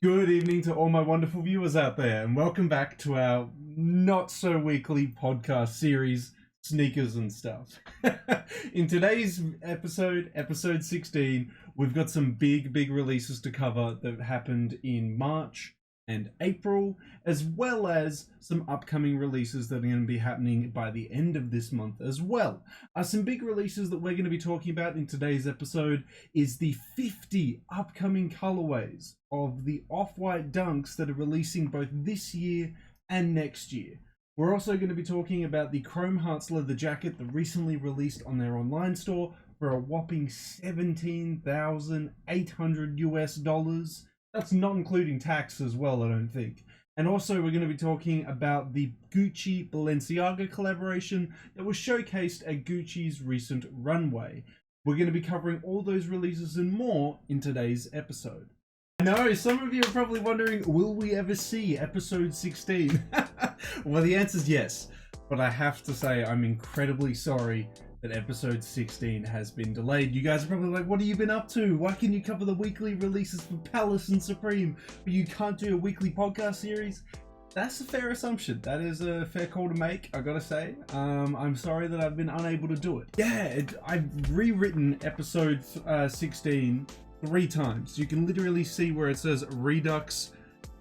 Good evening to all my wonderful viewers out there, and welcome back to our not so weekly podcast series, Sneakers and Stuff. In today's episode 16, we've got some big releases to cover that happened in March and April, as well as some upcoming releases that are going to be happening by the end of this month as well. Some big releases that we're going to be talking about in today's episode is the 50 upcoming colorways of the off-white dunks that are releasing both this year and next year. We're also going to be talking about the Chrome Hearts leather jacket that recently released on their online store for a whopping $17,800 US. That's not including tax as well, I don't think. And also we're going to be talking about the Gucci Balenciaga collaboration that was showcased at Gucci's recent runway. We're going to be covering all those releases and more in today's episode. I know, some of you are probably wondering, will we ever see episode 16? Well, the answer is yes. But I have to say, I'm incredibly sorry that episode 16 has been delayed. You guys are probably like, what have you been up to? Why can you cover the weekly releases for Palace and Supreme, but you can't do a weekly podcast series? That's a fair assumption. That is a fair call to make, I gotta say. I'm sorry that I've been unable to do it. Yeah, I've rewritten episode 16 3 times. You can literally see where it says Redux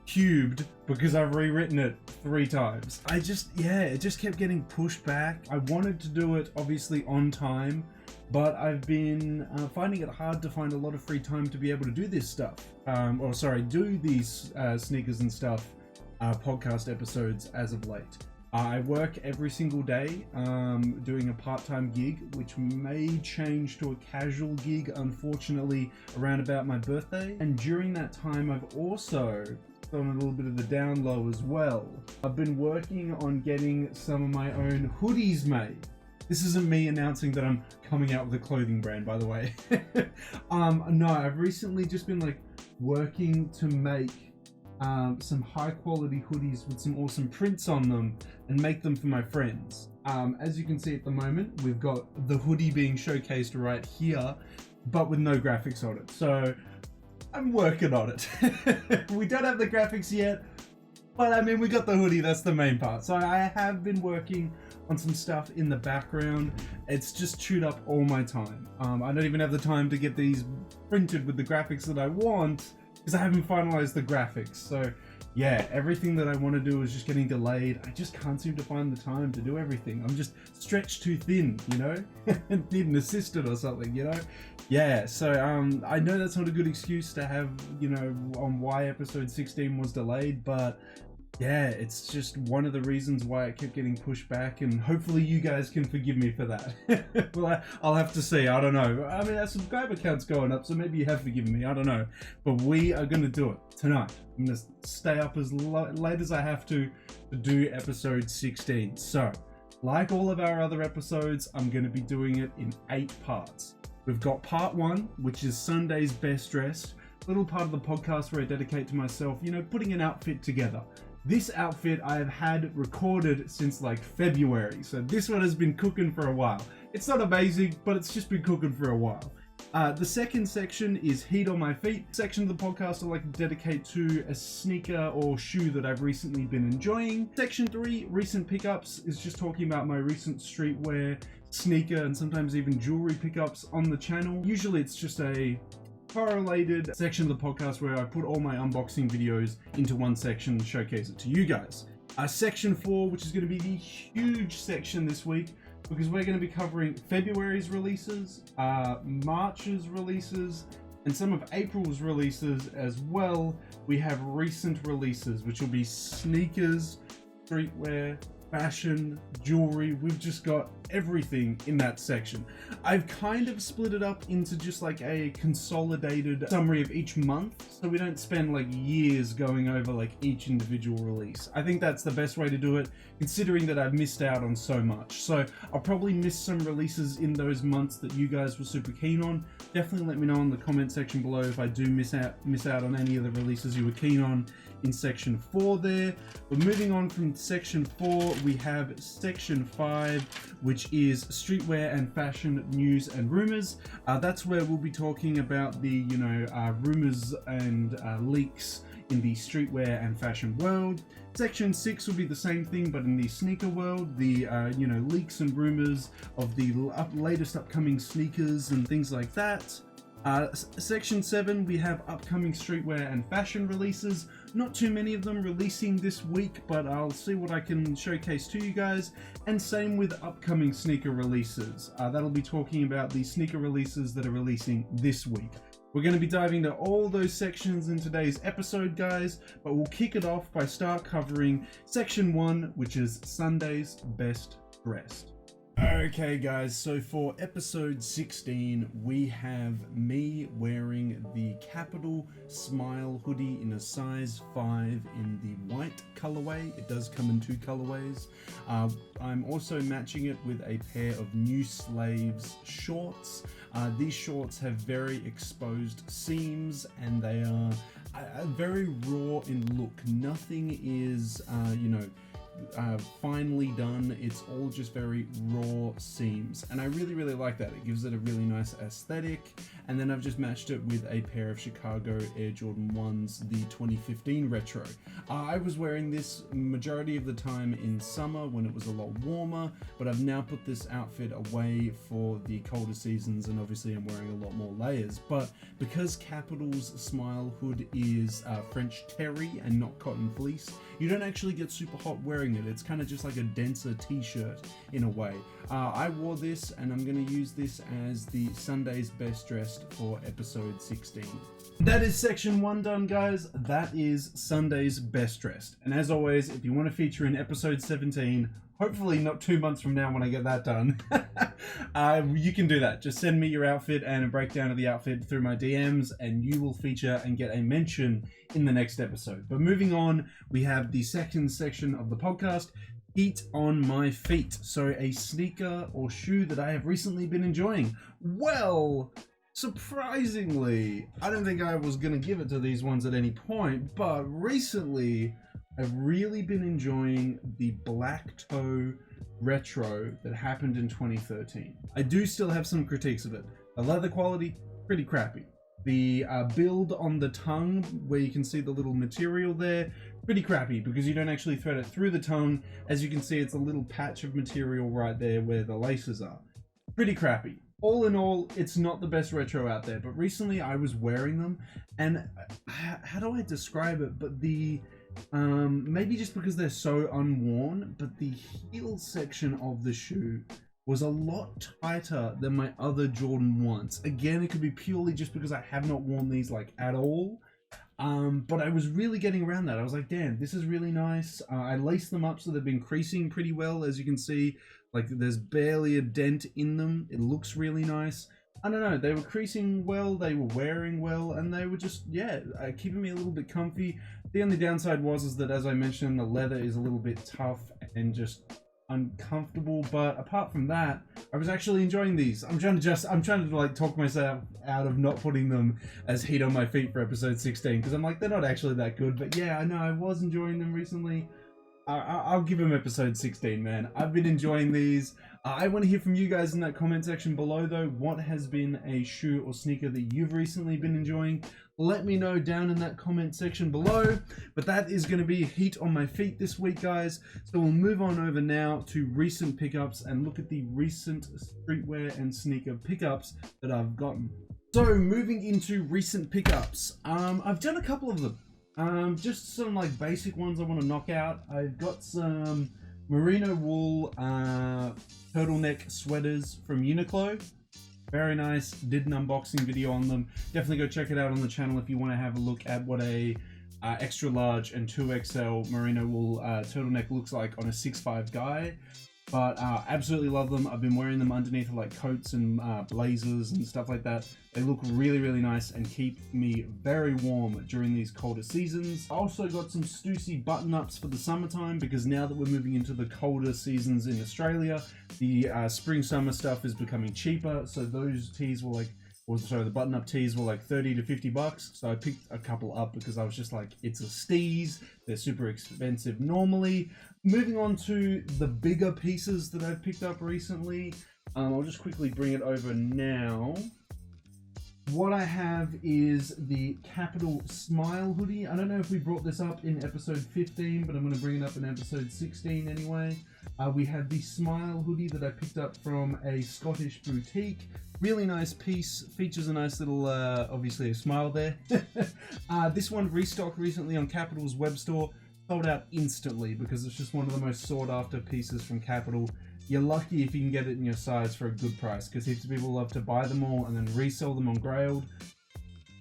Cubed because I've rewritten it 3 times. It just kept getting pushed back. I wanted to do it obviously on time, but I've been finding it hard to find a lot of free time to be able to do this stuff. Do these Sneakers and Stuff podcast episodes as of late. I work every single day doing a part-time gig, which may change to a casual gig, unfortunately, around about my birthday. And during that time, I've also done a little bit of the down low as well. I've been working on getting some of my own hoodies made. This isn't me announcing that I'm coming out with a clothing brand, by the way. No, I've recently just been working to make some high quality hoodies with some awesome prints on them and make them for my friends. As you can see at the moment, we've got the hoodie being showcased right here, but with no graphics on it. So I'm working on it. We don't have the graphics yet, but I mean, we got the hoodie, that's the main part. So I have been working on some stuff in the background. It's just chewed up all my time. I don't even have the time to get these printed with the graphics that I want because I haven't finalized the graphics. So yeah, everything that I want to do is just getting delayed. I just can't seem to find the time to do everything. I'm just stretched too thin, you know? Need an assistant or something, you know? Yeah, so I know that's not a good excuse to have, you know, on why episode 16 was delayed, but yeah, it's just one of the reasons why it kept getting pushed back, and hopefully you guys can forgive me for that. Well, I'll have to see, I don't know. I mean, our subscriber count's going up, so maybe you have forgiven me, I don't know. But we are going to do it tonight. I'm going to stay up as late as I have to do episode 16. So, like all of our other episodes, I'm going to be doing it in 8 parts. We've got part 1, which is Sunday's best dressed, little part of the podcast where I dedicate to myself, you know, putting an outfit together. This outfit I have had recorded since February, so this one has been cooking for a while. It's not amazing, but it's just been cooking for a while. The second section is Heat on My Feet. Section of the podcast I like to dedicate to a sneaker or shoe that I've recently been enjoying. Section 3, Recent Pickups, is just talking about my recent streetwear, sneaker, and sometimes even jewelry pickups on the channel. Usually it's just a correlated section of the podcast where I put all my unboxing videos into one section and showcase it to you guys. Section 4, which is going to be the huge section this week, because we're going to be covering February's releases, March's releases, and some of April's releases as well. We have recent releases, which will be sneakers, streetwear, fashion, jewelry. We've just got everything in that section. I've kind of split it up into just a consolidated summary of each month, so we don't spend years going over each individual release. I think that's the best way to do it, considering that I've missed out on so much. So I'll probably miss some releases in those months that you guys were super keen on. Definitely let me know in the comment section below if I do miss out on any of the releases you were keen on in section 4 there. But moving on from section 4, we have section 5, which is streetwear and fashion news and rumors. That's where we'll be talking about the rumors and leaks in the streetwear and fashion world. Section 6 will be the same thing, but in the sneaker world, the leaks and rumors of the latest upcoming sneakers and things like that. Section 7, we have upcoming streetwear and fashion releases. Not too many of them releasing this week, but I'll see what I can showcase to you guys. And same with upcoming sneaker releases. That'll be talking about the sneaker releases that are releasing this week. We're going to be diving into all those sections in today's episode, guys, but we'll kick it off by covering section 1, which is Sunday's best dressed. Okay guys, so for episode 16, we have me wearing the Capital Smile hoodie in a size 5 in the white colorway. It does come in 2 colorways. I'm also matching it with a pair of New Slaves shorts. These shorts have very exposed seams and they are very raw in look. Nothing is, finely done. It's all just very raw seams, and I really like that. It gives it a really nice aesthetic. And then I've just matched it with a pair of Chicago Air Jordan 1s, the 2015 retro. I was wearing this majority of the time in summer when it was a lot warmer, but I've now put this outfit away for the colder seasons, and obviously I'm wearing a lot more layers. But because Capital's Smile hood is French terry and not cotton fleece, you don't actually get super hot wearing it. It's kind of just like a denser t-shirt in a way. I wore this, and I'm going to use this as the Sunday's best dressed for episode 16. That is section 1 done, guys. That is Sunday's best dressed. And as always, if you want to feature in episode 17, hopefully not 2 months from now when I get that done, you can do that. Just send me your outfit and a breakdown of the outfit through my DMs, and you will feature and get a mention in the next episode. But moving on, we have the second section of the podcast, Heat on My Feet. So a sneaker or shoe that I have recently been enjoying. Well, surprisingly, I don't think I was going to give it to these ones at any point, but recently I've really been enjoying the black toe retro that happened in 2013. I do still have some critiques of it. The leather quality, pretty crappy. The build on the tongue, where you can see the little material there, pretty crappy because you don't actually thread it through the tongue. As you can see, it's a little patch of material right there where the laces are. Pretty crappy. All in all, it's not the best retro out there, but recently I was wearing them, and how do I describe it? But the maybe just because they're so unworn, but the heel section of the shoe was a lot tighter than my other Jordan 1s. Again, it could be purely just because I have not worn these like at all. But I was really getting around that. I was like, damn, this is really nice. I laced them up so they've been creasing pretty well. As you can see, like there's barely a dent in them. It looks really nice. I don't know, they were creasing well, they were wearing well, and they were just, keeping me a little bit comfy. The only downside was that, as I mentioned, the leather is a little bit tough and just uncomfortable, but apart from that, I was actually enjoying these. I'm trying to like talk myself out of not putting them as heat on my feet for episode 16, because I'm like, they're not actually that good. But yeah, I know I was enjoying them recently. I'll give them episode 16, man. I've been enjoying these. I want to hear from you guys in that comment section below, though. What has been a shoe or sneaker that you've recently been enjoying? Let me know down in that comment section below. But that is going to be heat on my feet this week, guys. So we'll move on over now to recent pickups and look at the recent streetwear and sneaker pickups that I've gotten. So moving into recent pickups, I've done a couple of them. Just some like basic ones I want to knock out. I've got some Merino wool turtleneck sweaters from Uniqlo. Very nice. Did an unboxing video on them. Definitely go check it out on the channel if you want to have a look at what a extra large and 2XL merino wool turtleneck looks like on a 6'5" guy. But absolutely love them. I've been wearing them underneath like coats and blazers and stuff like that. They look really, really nice and keep me very warm during these colder seasons. I also got some Stussy button-ups for the summertime, because now that we're moving into the colder seasons in Australia, the spring-summer stuff is becoming cheaper. So those tees were like, the button-up tees were like 30 to 50 bucks. So I picked a couple up because I was just like, it's a steez. They're super expensive normally. Moving on to the bigger pieces that I've picked up recently. I'll just quickly bring it over now. what I have is the Capital Smile hoodie. I don't know if we brought this up in episode 15, but I'm going to bring it up in episode 16 anyway. We have the Smile hoodie that I picked up from a Scottish boutique. Really nice piece, features a nice little, obviously a smile there. This one restocked recently on Capital's web store, sold out instantly because it's just one of the most sought after pieces from Capital. You're lucky if you can get it in your size for a good price, because heaps of people love to buy them all and then resell them on Grailed.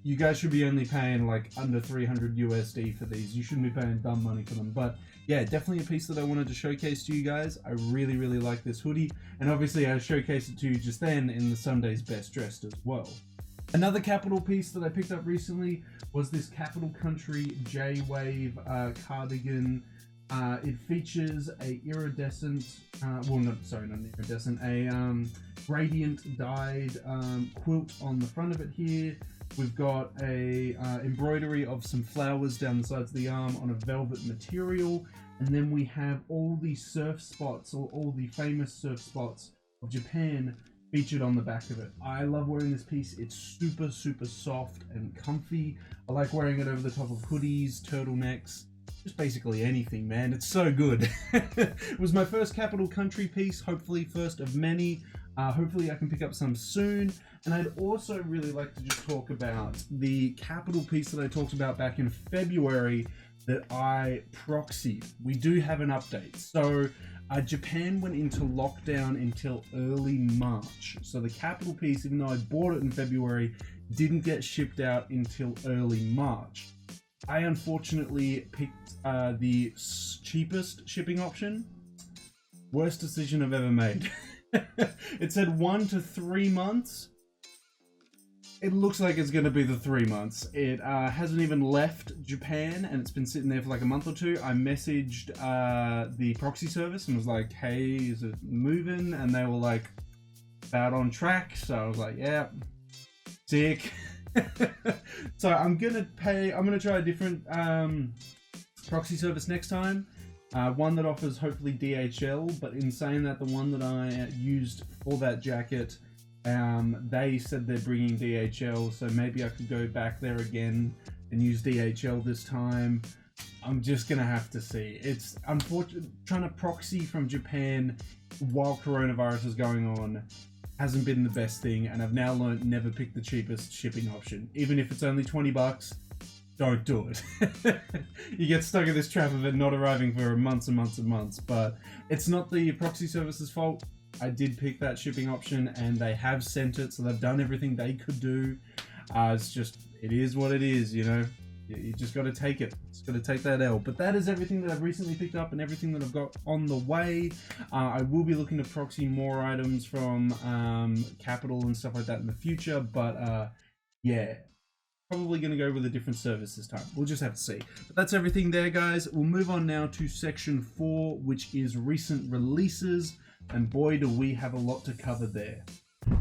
You guys should be only paying like under 300 USD for these. You shouldn't be paying dumb money for them. But yeah, definitely a piece that I wanted to showcase to you guys. I really, really like this hoodie. And obviously I showcased it to you just then in the Sunday's Best Dressed as well. Another Capital piece that I picked up recently was this Capital Country J-Wave cardigan. It features a iridescent, a gradient dyed quilt on the front of it here. We've got a embroidery of some flowers down the sides of the arm on a velvet material, and then we have all the surf spots, or all the famous surf spots of Japan featured on the back of it. I love wearing this piece. It's super, super soft and comfy. I like wearing it over the top of hoodies, turtlenecks, just basically anything, man. It's so good. It was my first Capital Country piece, hopefully first of many. Hopefully I can pick up some soon. And I'd also really like to just talk about the Capital piece that I talked about back in February that I proxied. We do have an update. So Japan went into lockdown until early March. So the Capital piece, even though I bought it in February, didn't get shipped out until early March. I unfortunately picked the cheapest shipping option. Worst decision I've ever made. It said 1 to 3 months. It looks like it's going to be the 3 months. It hasn't even left Japan, and it's been sitting there for like a month or two. I messaged the proxy service and was like, hey, is it moving? And they were like, about on track. So I was like, yeah, sick. So I'm gonna try a different proxy service next time, one that offers hopefully DHL. But in saying that, the one that I used for that jacket, they said they're bringing DHL, so maybe I could go back there again and use DHL this time. I'm just gonna have to see. It's unfortunate trying to proxy from Japan while coronavirus is going on hasn't been the best thing, and I've now learned never pick the cheapest shipping option. Even if it's only 20 bucks, don't do it. You get stuck in this trap of it not arriving for months and months and months, but it's not the proxy service's fault. I did pick that shipping option and they have sent it, so they've done everything they could do. It's just, it is what it is, you know? You just got to take it. Just got to take that L. But that is everything that I've recently picked up and everything that I've got on the way. I will be looking to proxy more items from Capital and stuff like that in the future. But yeah, probably going to go with a different service this time. We'll just have to see. But that's everything there, guys. We'll move on now to section 4, which is recent releases. And boy, do we have a lot to cover there.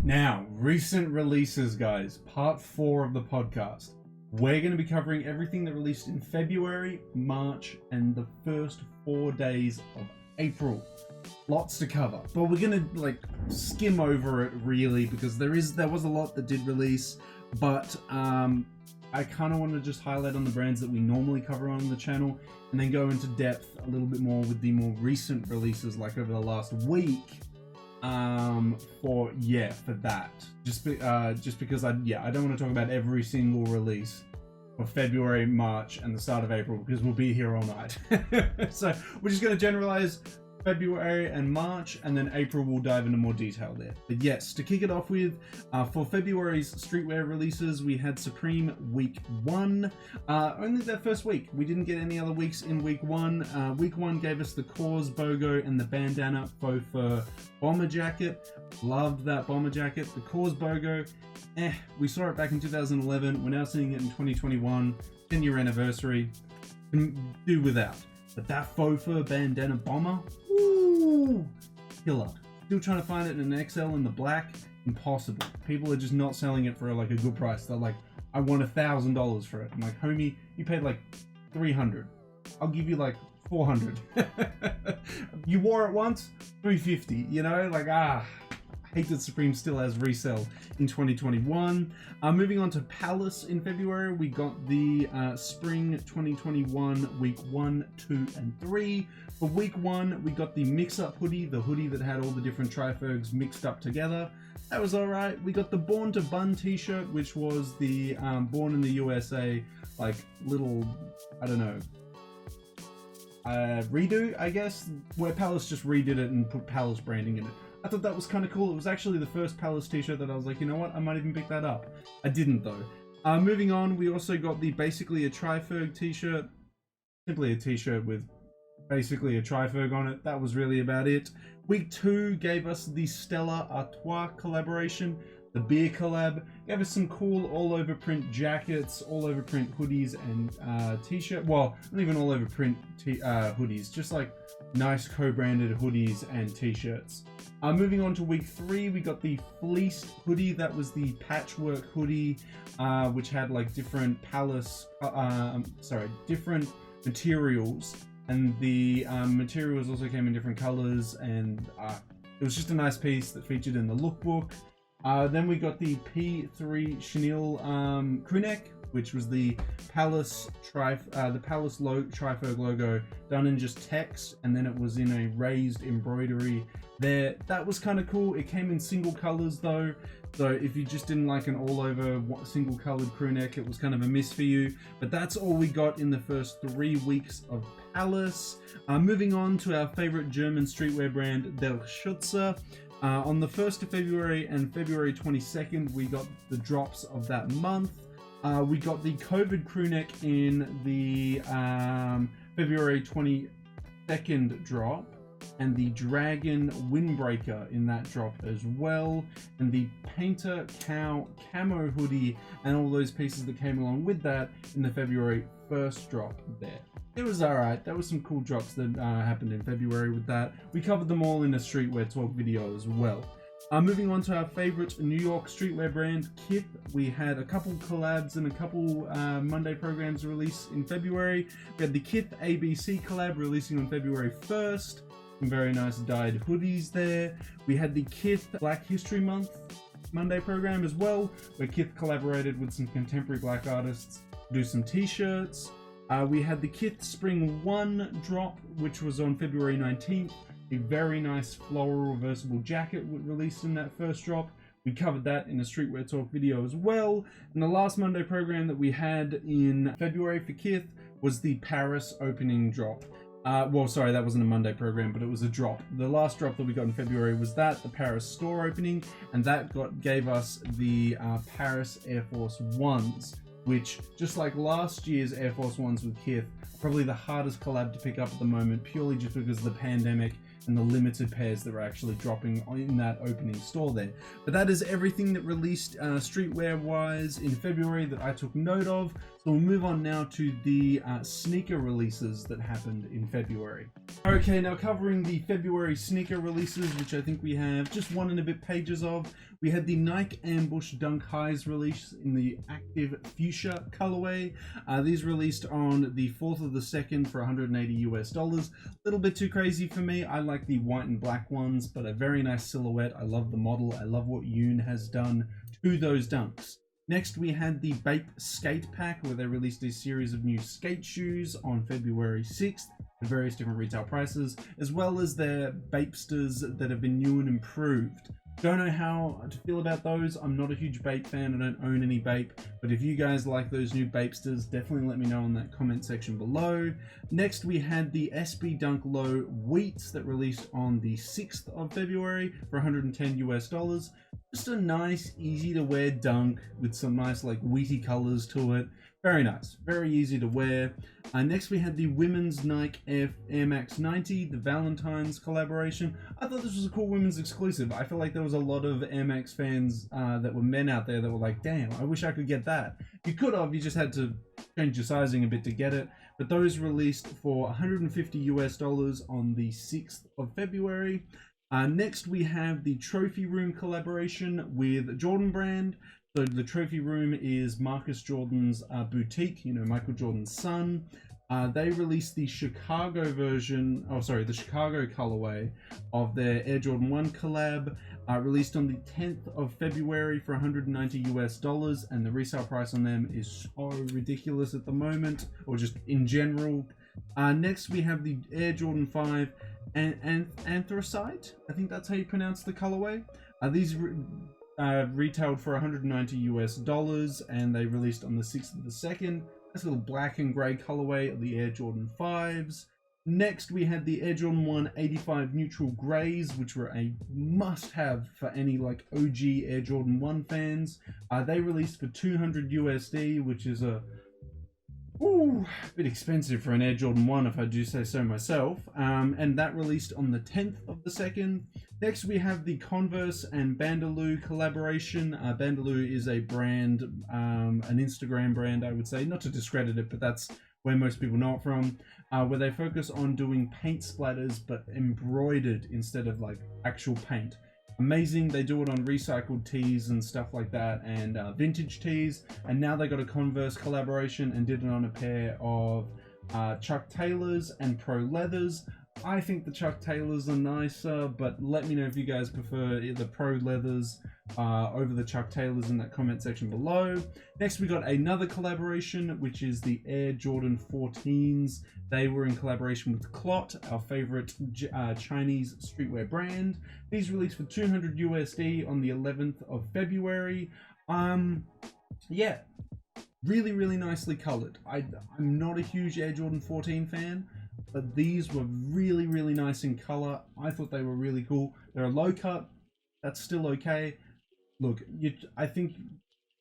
Now, recent releases, guys. Part 4 of the podcast. We're going to be covering everything that released in February, March, and the first 4 days of April. Lots to cover, but we're going to like skim over it really, because there was a lot that did release, but I kind of want to just highlight on the brands that we normally cover on the channel, and then go into depth a little bit more with the more recent releases, like over the last week. For that, just because I don't want to talk about every single release for February, March, and the start of April, because we'll be here all night. So we're just going to generalize February and March, and then April we'll dive into more detail there. But yes, to kick it off with, for February's streetwear releases, we had Supreme Week 1. Only that first week. We didn't get any other weeks in Week 1. Week 1 gave us the Cause BOGO and the bandana faux fur bomber jacket. Loved that bomber jacket. The Cause BOGO, we saw it back in 2011. We're now seeing it in 2021. 10-year anniversary. Can do without. But that faux fur bandana bomber, ooh, killer. Still trying to find it in an XL in the black. Impossible. People are just not selling it for like a good price. They're like, I want $1,000 for it. I'm like, homie, you paid like $300. I'll give you like $400. You wore it once, $350. You know, like I hate that Supreme still has resale in 2021. Moving on to Palace in February, we got the Spring 2021 week 1, 2, and 3. For week 1, we got the mix-up hoodie, the hoodie that had all the different trifergs mixed up together. That was alright. We got the Born to Bun t-shirt, which was the Born in the USA, like little, I don't know, redo, I guess, where Palace just redid it and put Palace branding in it. I thought that was kind of cool. It was actually the first Palace t-shirt that I was like, you know what, I might even pick that up. I didn't though. Moving on, we also got the basically a triferg t-shirt, simply a t-shirt with basically a triferg on it. That was really about it. Week 2 gave us the Stella Artois collaboration, the beer collab. Gave us some cool all over print jackets, all over print hoodies and t-shirt. Well, not even all over print hoodies, just like nice co-branded hoodies and t-shirts. Moving on to week 3, we got the fleeced hoodie. That was the patchwork hoodie, which had like different different materials, and the materials also came in different colors, and it was just a nice piece that featured in the lookbook. Then we got the P3 chenille crew neck, which was the Palace triferg logo done in just text, and then it was in a raised embroidery there. That was kind of cool. It came in single colors though, so if you just didn't like an all over single colored crew neck, it was kind of a miss for you. But that's all we got in the first 3 weeks of Palace. Moving on to our favorite German streetwear brand, Der Schütze. On the 1st of February and February 22nd, we got the drops of that month. We got the COVID crew neck in the February 22nd drop, and the Dragon Windbreaker in that drop as well, and the Painter Cow camo hoodie and all those pieces that came along with that in the February 1st drop there. It was alright. There were some cool drops that happened in February with that. We covered them all in a Streetwear Talk video as well. Moving on to our favorite New York streetwear brand, Kith. We had a couple collabs and a couple Monday programs released in February. We had the Kith ABC collab releasing on February 1st. Some very nice dyed hoodies there. We had the Kith Black History Month Monday program as well, where Kith collaborated with some contemporary black artists to do some t-shirts. We had the Kith Spring 1 drop, which was on February 19th. A very nice floral reversible jacket released in that first drop. We covered that in a Streetwear Talk video as well. And the last Monday program that we had in February for Kith was the Paris opening drop. Well, sorry, that wasn't a Monday program, but it was a drop. The last drop that we got in February was that, the Paris store opening, and that gave us the Paris Air Force Ones, which, just like last year's Air Force Ones with Kith, are probably the hardest collab to pick up at the moment, purely just because of the pandemic and the limited pairs that were actually dropping in that opening store there. But that is everything that released streetwear wise in February that I took note of. So we'll move on now to the sneaker releases that happened in February. Okay, now covering the February sneaker releases, which I think we have just 1 and a bit pages of. We had the Nike Ambush Dunk Highs release in the Active Fuchsia colorway. These released on the 4th of the 2nd for $180 US. A little bit too crazy for me. I like the white and black ones, but a very nice silhouette. I love the model. I love what Yoon has done to those dunks. Next, we had the Bape Skate Pack, where they released a series of new skate shoes on February 6th at various different retail prices, as well as their Bapesters that have been new and improved. Don't know how to feel about those. I'm not a huge Bape fan. I don't own any Bape, but if you guys like those new Bapesters, definitely let me know in that comment section below. Next, we had the SB Dunk Low Wheats that released on the 6th of February for $110 US. Just a nice, easy to wear dunk with some nice like wheaty colors to it. Very nice, very easy to wear. Next we had the women's Nike Air Max 90, the Valentine's collaboration. I thought this was a cool women's exclusive. I feel like there was a lot of Air Max fans that were men out there that were like, damn, I wish I could get that. You could have, you just had to change your sizing a bit to get it. But those released for $150 US on the 6th of February. Next we have the Trophy Room collaboration with Jordan Brand. So the Trophy Room is Marcus Jordan's boutique, you know, Michael Jordan's son. They released the Chicago version, the Chicago colorway of their Air Jordan 1 collab, released on the 10th of February for $190 and the resale price on them is so ridiculous at the moment, or just in general. Next we have the Air Jordan 5 and Anthracite, I think that's how you pronounce the colorway. These retailed for $190 and they released on the 6th of the 2nd. This little black and grey colorway of the Air Jordan 5s. Next we had the Air Jordan 1 85 neutral greys, which were a must-have for any like OG Air Jordan 1 fans. They released for $200 which is a bit expensive for an Air Jordan 1 if I do say so myself. And that released on the 10th of the 2nd. Next we have the Converse and Bandaloo collaboration. Bandaloo is a brand, an Instagram brand I would say, not to discredit it, but that's where most people know it from, where they focus on doing paint splatters but embroidered instead of like actual paint. Amazing. They do it on recycled tees and stuff like that, and vintage tees, and now they got a Converse collaboration and did it on a pair of Chuck Taylors and Pro Leathers. I think the Chuck Taylors are nicer, but let me know if you guys prefer the Pro Leathers over the Chuck Taylors in that comment section below. Next we got another collaboration, which is the Air Jordan 14s. They were in collaboration with Clot, our favorite Chinese streetwear brand. These released for $200 on the 11th of February. Yeah, really nicely colored. I'm not a huge Air Jordan 14 fan, but these were really nice in color. I thought they were really cool. They're a low cut, that's still okay. Look, I think you've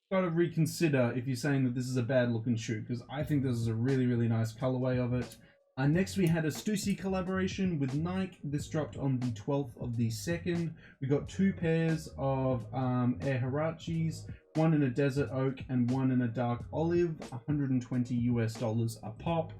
got to reconsider if you're saying that this is a bad looking shoe, because I think this is a really nice colorway of it. Next we had a Stussy collaboration with Nike. This dropped on the 12th of the 2nd. We got two pairs of Air Hirachis, one in a desert oak and one in a dark olive, $120 a pop.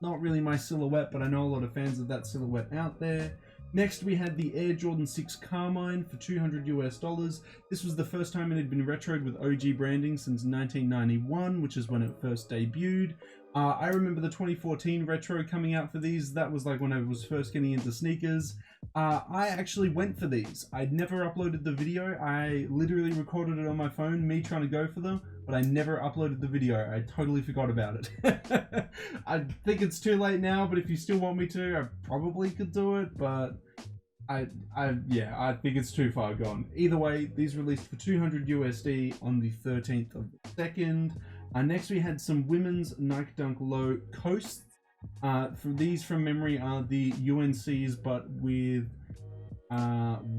Not really my silhouette, but I know a lot of fans of that silhouette out there. Next we had the Air Jordan 6 Carmine for $200. This was the first time it had been retroed with OG branding since 1991, which is when it first debuted. I remember the 2014 retro coming out for these. That was like when I was first getting into sneakers. I actually went for these. I'd never uploaded the video. I literally recorded it on my phone, me trying to go for them, but I never uploaded the video. I totally forgot about it. I think it's too late now, but if you still want me to, I probably could do it, but I think it's too far gone. Either way, these released for $200 on the 13th of the 2nd. Next we had some women's Nike Dunk Low Coasts. These from memory are the UNCs, but with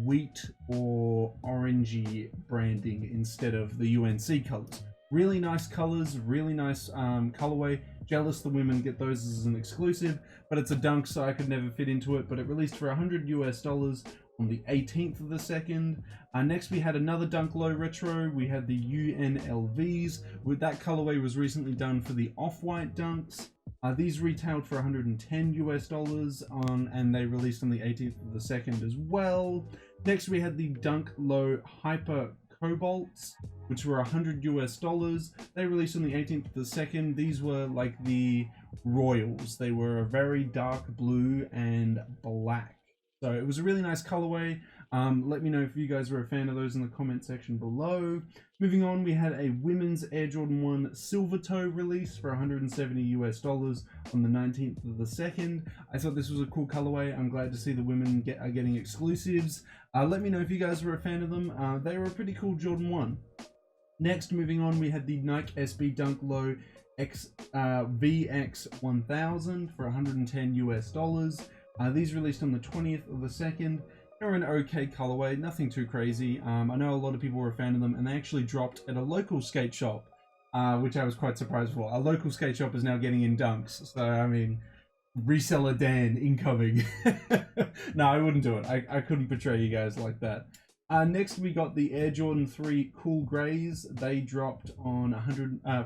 wheat or orangey branding instead of the UNC colors. Really nice colors, really nice colorway. Jealous the women get those as an exclusive, but it's a dunk, so I could never fit into it. But it released for $100 on the 18th of the 2nd. Next we had another Dunk Low retro. We had the UNLVs. With that colorway was recently done for the off-white dunks. These retailed for $110 and they released on the 18th of the 2nd as well. Next we had the Dunk Low Hyper Cobalts, which were $100. They released on the 18th of the 2nd. These were like the Royals. They were a very dark blue and black. So it was a really nice colorway. Let me know if you guys were a fan of those in the comment section below. Moving on, we had a women's Air Jordan 1 Silver Toe release for $170 on the 19th of the 2nd. I thought this was a cool colorway. I'm glad to see the women are getting exclusives. Let me know if you guys were a fan of them. They were a pretty cool Jordan 1. Next, moving on, we had the Nike SB Dunk Low VX1000 for $110. These released on the 20th of the 2nd. They're an okay colorway, nothing too crazy. I know a lot of people were a fan of them, and they actually dropped at a local skate shop, which I was quite surprised for. A local skate shop is now getting in dunks, so I mean, reseller Dan incoming. No, I wouldn't do it. I couldn't portray you guys like that. Next, we got the Air Jordan 3 Cool Greys. They dropped on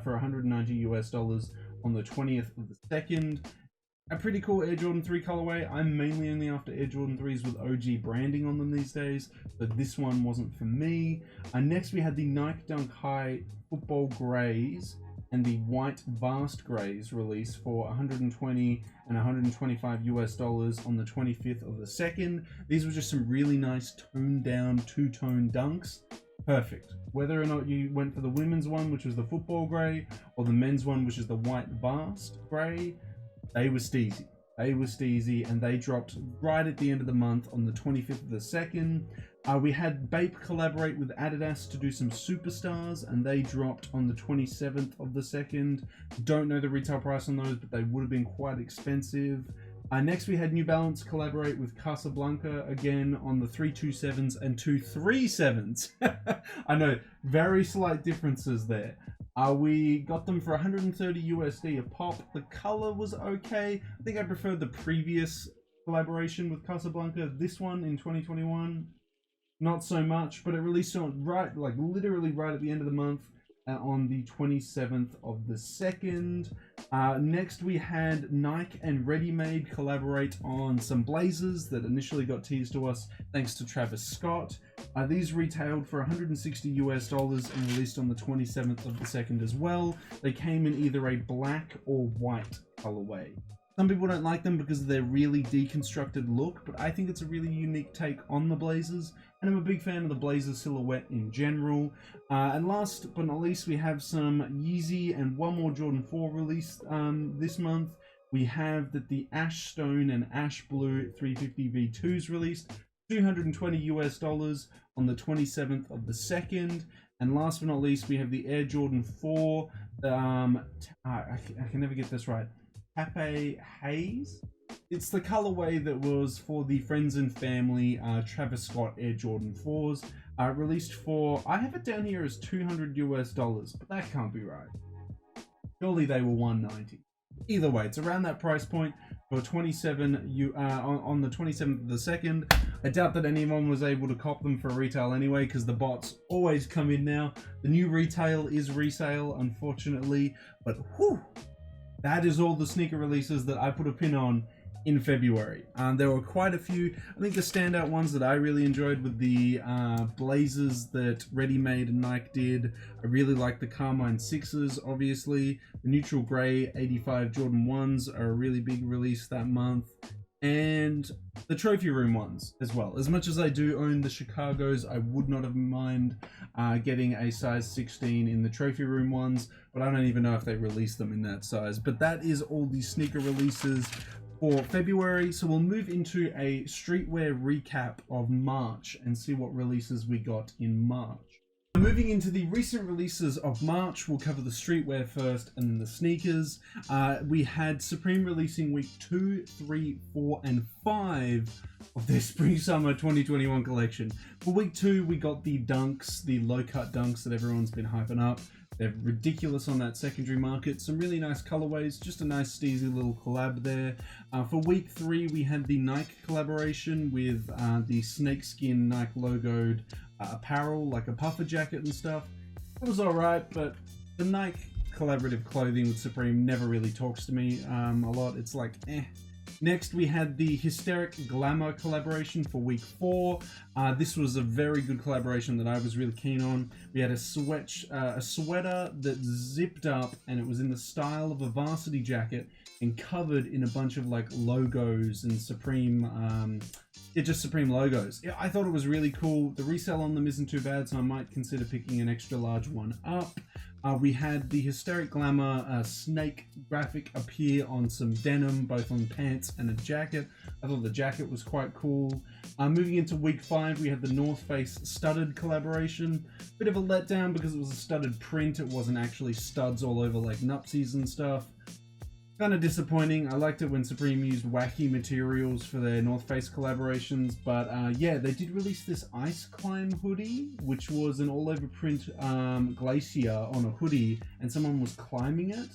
for $190 on the 20th of the 2nd. A pretty cool Air Jordan 3 colorway. I'm mainly only after Air Jordan 3s with OG branding on them these days, but this one wasn't for me. Next we had the Nike Dunk High Football Greys. and the white vast grays released for 120 and 125 US dollars on the 25th of the 2nd. These were just some really nice toned down two-tone dunks. Perfect. Whether or not you went for the women's one, which was the football grey, or the men's one, which is the white vast grey, they were steezy. They were steezy, and they dropped right at the end of the month on the 25th of the 2nd. We had Bape collaborate with Adidas to do some superstars, and they dropped on the 27th of the 2nd. Don't know the retail price on those, but they would have been quite expensive. Next, we had New Balance collaborate with Casablanca again on the 327s and 237s. I know, very slight differences there. We got them for 130 USD a pop. The color was okay. I think I preferred the previous collaboration with Casablanca. This one in 2021, not so much, but it released on literally right at the end of the month on the 27th of the 2nd. Next, we had Nike and Ready Made collaborate on some blazers that initially got teased to us thanks to Travis Scott. These retailed for 160 US dollars and released on the 27th of the 2nd as well. They came in either a black or white colorway. Some people don't like them because of their really deconstructed look, but I think it's a really unique take on the blazers, and I'm a big fan of the blazer silhouette in general. And last but not least, we have some Yeezy and one more Jordan 4 released this month. We have that the Ash Stone and Ash Blue 350 V2s released, 220 US dollars on the 27th of the 2nd. And last but not least, we have the Air Jordan 4. I can never get this right. Pape Haze. It's the colorway that was for the Friends and Family Travis Scott Air Jordan 4s. Released for, I have it down here as 200 US dollars, but that can't be right. Surely they were 190. Either way, it's around that price point for 27 on the 27th of the 2nd. I doubt that anyone was able to cop them for retail anyway, because the bots always come in now. The new retail is resale, unfortunately, but whew, that is all the sneaker releases that I put a pin on in February. There were quite a few. I think the standout ones that I really enjoyed were the blazers that Ready Made and Nike did. I really like the Carmine 6s, obviously. The neutral grey 85 Jordan 1s are a really big release that month. And the trophy room ones as well. As much as I do own the Chicagos, I would not have mind getting a size 16 in the trophy room ones, but I don't even know if they released them in that size. But that is all the sneaker releases for February. So we'll move into a streetwear recap of March and see what releases we got in March. Moving into the recent releases of March, we'll cover the streetwear first and then the sneakers. We had Supreme releasing week 2, 3, 4, and 5 of their Spring-Summer 2021 collection. For week 2, we got the dunks, the low-cut dunks that everyone's been hyping up. They're ridiculous on that secondary market. Some really nice colorways, just a nice steezy little collab there. For week 3, we had the Nike collaboration with the snakeskin Nike logoed apparel, like a puffer jacket and stuff. It was alright, but the Nike collaborative clothing with Supreme never really talks to me a lot. It's like, eh. Next, we had the Hysteric Glamour collaboration for week 4. This was a very good collaboration that I was really keen on. We had a sweater that zipped up, and it was in the style of a varsity jacket and covered in a bunch of like logos and Supreme, just Supreme logos. Yeah, I thought it was really cool. The resale on them isn't too bad, so I might consider picking an extra large one up. We had the Hysteric Glamour snake graphic appear on some denim, both on pants and a jacket. I thought the jacket was quite cool. Moving into week 5, we had the North Face studded collaboration. Bit of a letdown because it was a studded print. It wasn't actually studs all over like nupsies and stuff. Kind of disappointing. I liked it when Supreme used wacky materials for their North Face collaborations, but yeah, they did release this Ice Climb hoodie, which was an all-over print glacier on a hoodie, and someone was climbing it.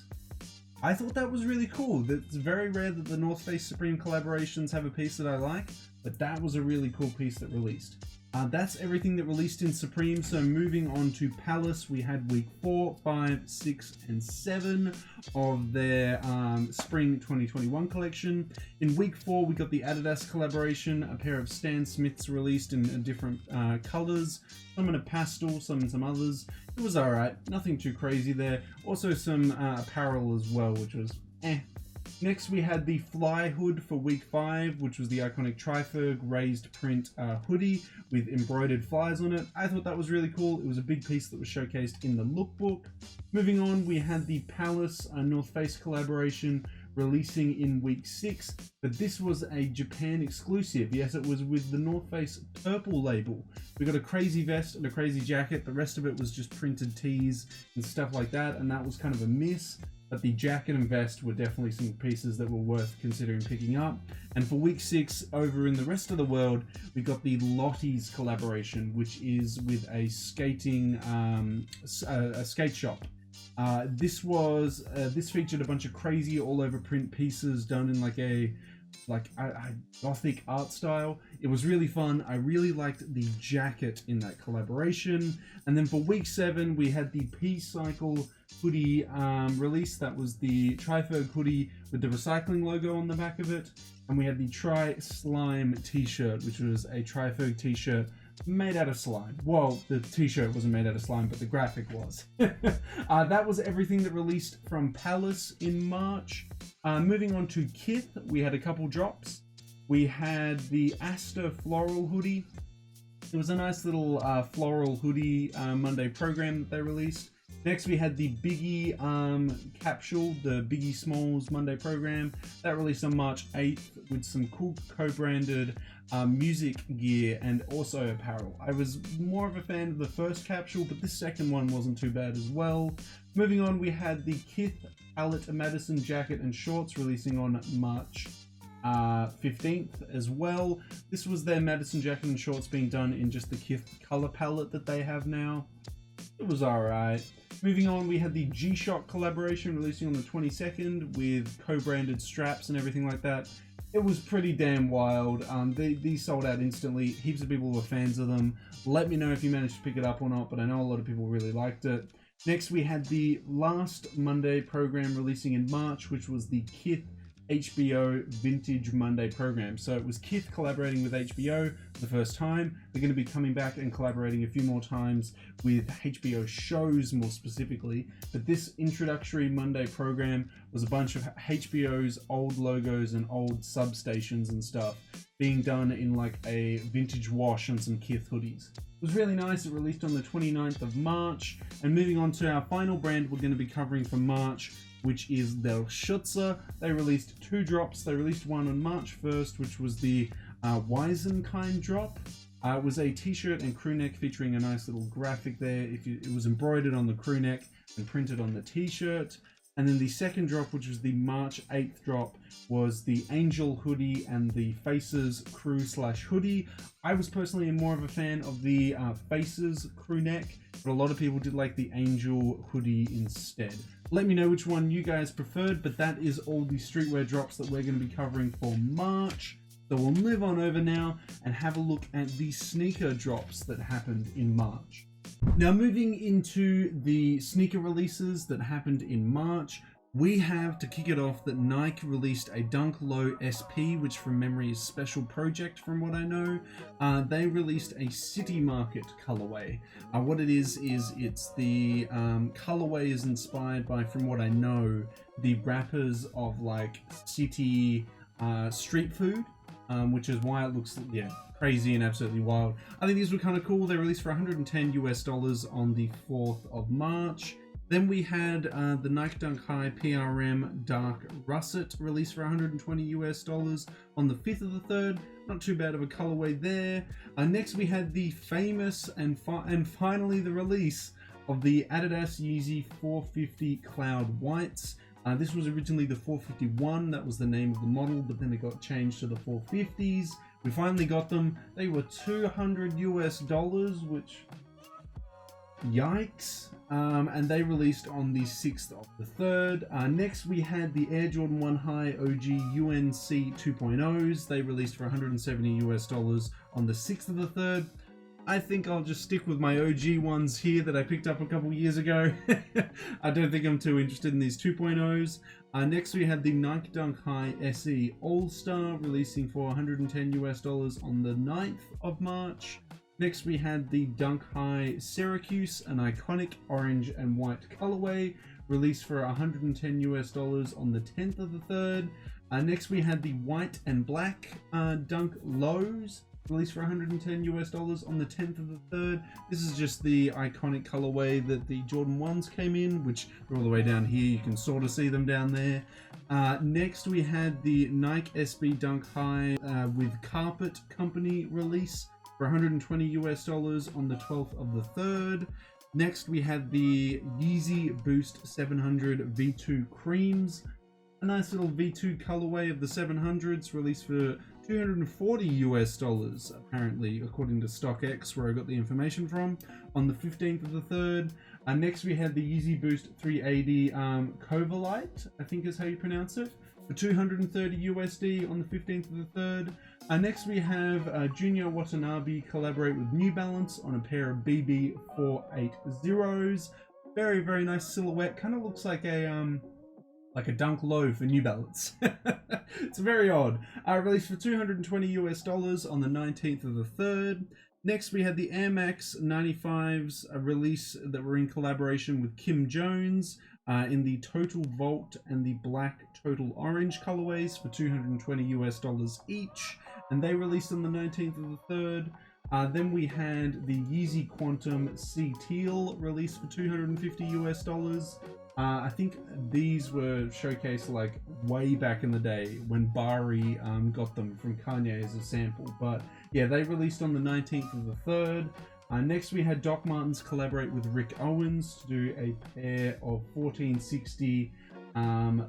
I thought that was really cool. It's very rare that the North Face Supreme collaborations have a piece that I like, but that was a really cool piece that released. That's everything that released in Supreme. So moving on to Palace, we had week 4, 5, 6, and 7 of their spring 2021 collection. In week 4, we got the Adidas collaboration, a pair of Stan Smiths released in different colors, some in a pastel, some in some others. It was alright, nothing too crazy there. Also some apparel as well, which was eh. Next, we had the Fly Hood for week 5, which was the iconic Triferg raised print hoodie with embroidered flies on it. I thought that was really cool. It was a big piece that was showcased in the lookbook. Moving on, we had the Palace North Face collaboration releasing in week 6, but this was a Japan exclusive. Yes, it was with the North Face purple label. We got a crazy vest and a crazy jacket. The rest of it was just printed tees and stuff like that, and that was kind of a miss. But the jacket and vest were definitely some pieces that were worth considering picking up. And for week 6, over in the rest of the world, we got the Lottie's collaboration, which is with a skating, a skate shop. This featured a bunch of crazy all over print pieces done in like a gothic art style. It was really fun. I really liked the jacket in that collaboration. And then for week 7, we had the P-Cycle hoodie release. That was the Triferg hoodie with the recycling logo on the back of it. And we had the Tri-Slime t-shirt, which was a Triferg t-shirt made out of slime. Well, the t-shirt wasn't made out of slime, but the graphic was. That was everything that released from Palace in March. Moving on to Kith, we had a couple drops. We had the Asta floral hoodie. It was a nice little floral hoodie Monday program that they released. Next, we had the Biggie capsule, the Biggie Smalls Monday program. That released on March 8th with some cool co-branded music gear and also apparel. I was more of a fan of the first capsule, but this second one wasn't too bad as well. Moving on, we had the Kith Palette Madison jacket and shorts releasing on March 15th as well. This was their Madison jacket and shorts being done in just the Kith color palette that they have now. It was alright. Moving on, we had the G-Shock collaboration releasing on the 22nd with co-branded straps and everything like that. It was pretty damn wild. These sold out instantly. Heaps of people were fans of them. Let me know if you managed to pick it up or not, but I know a lot of people really liked it. Next, we had the last Monday program releasing in March, which was the Kith HBO Vintage Monday program. So it was Kith collaborating with HBO for the first time. They're going to be coming back and collaborating a few more times with HBO shows more specifically. But this introductory Monday program was a bunch of HBO's old logos and old substations and stuff being done in like a vintage wash on some Kith hoodies. It was really nice. It released on the 29th of March. And moving on to our final brand we're going to be covering for March, which is Del Schutzer. They released 2 drops. They released one on March 1st, which was the Weisenkind drop. It was a t-shirt and crew neck featuring a nice little graphic there. It was embroidered on the crew neck and printed on the t-shirt. And then the second drop, which was the March 8th drop, was the Angel hoodie and the Faces crew / hoodie. I was personally more of a fan of the Faces crew neck, but a lot of people did like the Angel hoodie instead. Let me know which one you guys preferred, but that is all the streetwear drops that we're going to be covering for March. So we'll move on over now and have a look at the sneaker drops that happened in March. Now moving into the sneaker releases that happened in March, we have to kick it off that Nike released a Dunk Low SP, which from memory is Special Project from what I know. They released a City Market colorway. What it is it's the colorway is inspired by, from what I know, the wrappers of like city street food, which is why it looks, yeah, crazy and absolutely wild. I think these were kind of cool. They released for $110 on the 4th of March. Then we had the Nike Dunk High PRM Dark Russet released for $120 on the 5th of the 3rd. Not too bad of a colorway there. Next we had the famous and finally the release of the Adidas Yeezy 450 Cloud Whites. This was originally the 451, that was the name of the model, but then it got changed to the 450s. We finally got them. They were $200, which, yikes. And they released on the 6th of the 3rd. Next we had the Air Jordan 1 High OG UNC 2.0s. They released for $170 on the 6th of the 3rd. I think I'll just stick with my OG ones here that I picked up a couple years ago. I don't think I'm too interested in these 2.0s. Next we had the Nike Dunk High SE All-Star releasing for $110 on the 9th of March. Next we had the Dunk High Syracuse, an iconic orange and white colorway, released for $110 on the 10th of the 3rd. Next we had the white and black Dunk Lows, released for $110 on the 10th of the 3rd. This is just the iconic colorway that the Jordan 1s came in, which are all the way down here. You can sort of see them down there. Next we had the Nike SB Dunk High with Carpet Company release for $120 on the 12th of the 3rd. Next we had the Yeezy Boost 700 V2 Creams, a nice little V2 colorway of the 700s, released for $240 apparently, according to StockX, where I got the information from, on the 15th of the 3rd. Next we had the Yeezy Boost 380 Covalite, I think is how you pronounce it, for $230 on the 15th of the 3rd. Next we have Junior Watanabe collaborate with New Balance on a pair of BB 480s. Very, very nice silhouette. Kind of looks like a Dunk Low for New Balance. It's very odd. Released for $220 on the 19th of the 3rd. Next we had the Air Max 95s, a release that were in collaboration with Kim Jones in the Total Vault and the Black Total Orange colorways for $220 each, and they released on the 19th of the 3rd. Then we had the Yeezy Quantum Sea Teal released for $250. I think these were showcased like way back in the day when Bari got them from Kanye as a sample. But yeah, they released on the 19th of the 3rd. Next we had Doc Martens collaborate with Rick Owens to do a pair of 1460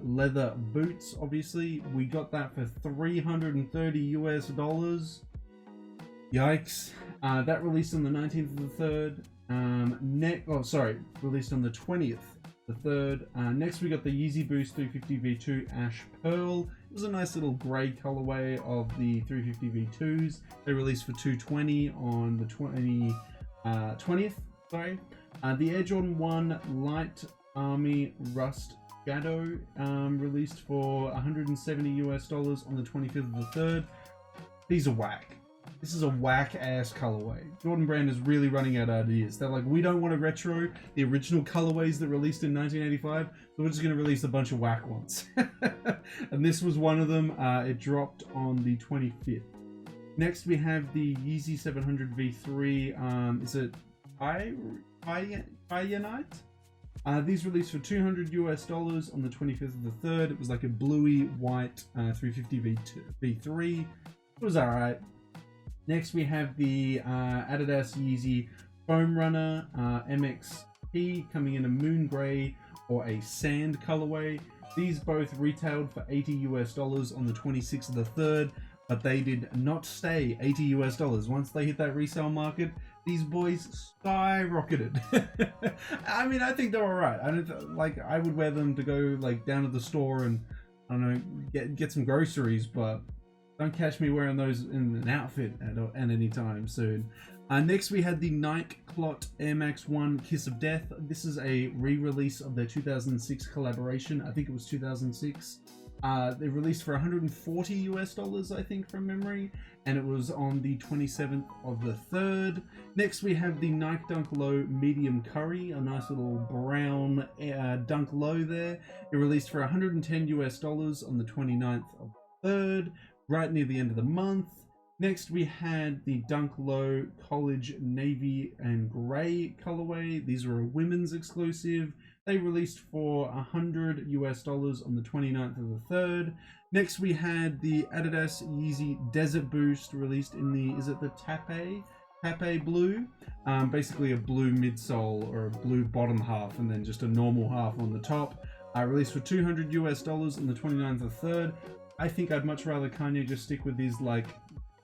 leather boots. Obviously, we got that for $330. Yikes. That released on the 19th of the 3rd. Released on the 20th. The 3rd. Next we got the Yeezy Boost 350 V2 Ash Pearl. It was a nice little grey colorway of the 350 V2s. They released for $220 on the 20th. Sorry. The Air Jordan 1 Light Army Rust Shadow released for $170 on the 25th of the 3rd. These are whack. This is a whack-ass colorway. Jordan Brand is really running out of ideas. They're like, we don't want to retro the original colorways that released in 1985, so we're just going to release a bunch of whack ones. And this was one of them. It dropped on the 25th. Next, we have the Yeezy 700 V3. Is it Ironite? These released for $200 on the 25th of the 3rd. It was like a bluey white 350 V3. It was alright. Next we have the Adidas Yeezy Foam Runner MXP coming in a moon grey or a sand colorway. These both retailed for $80 on the 26th of the 3rd, but they did not stay $80. Once they hit that resale market, these boys skyrocketed. I mean, I think they're alright. I don't I would wear them to go like down to the store and I don't know, get some groceries, but don't catch me wearing those in an outfit at any time soon. Next we had the Nike Clot Air Max 1 Kiss of Death. This is a re-release of their 2006 collaboration. I think it was 2006. They released for $140 I think from memory, and it was on the 27th of the 3rd. Next we have the Nike Dunk Low Medium Curry, a nice little brown Dunk Low there. It released for $110 on the 29th of the 3rd. Right near the end of the month. Next we had the Dunk Low College Navy and Grey colorway. These were a women's exclusive. They released for $100 on the 29th of the 3rd. Next we had the Adidas Yeezy Desert Boost released in the, is it the Tape blue? Basically a blue midsole or a blue bottom half and then just a normal half on the top. Released for $200 on the 29th of the 3rd. I think I'd much rather Kanye just stick with these like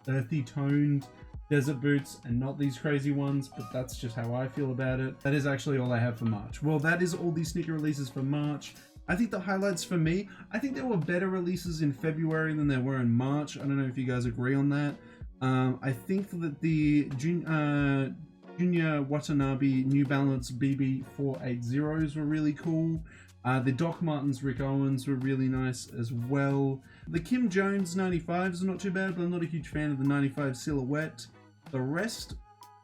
earthy toned desert boots and not these crazy ones, but that's just how I feel about it. That is actually all I have for March. Well, that is all the sneaker releases for March. I think the highlights for me, I think there were better releases in February than there were in March. I don't know if you guys agree on that. I think that the Junior Watanabe New Balance BB 480s were really cool. The Doc Martens Rick Owens were really nice as well. The Kim Jones 95s are not too bad, but I'm not a huge fan of the 95 silhouette. The rest,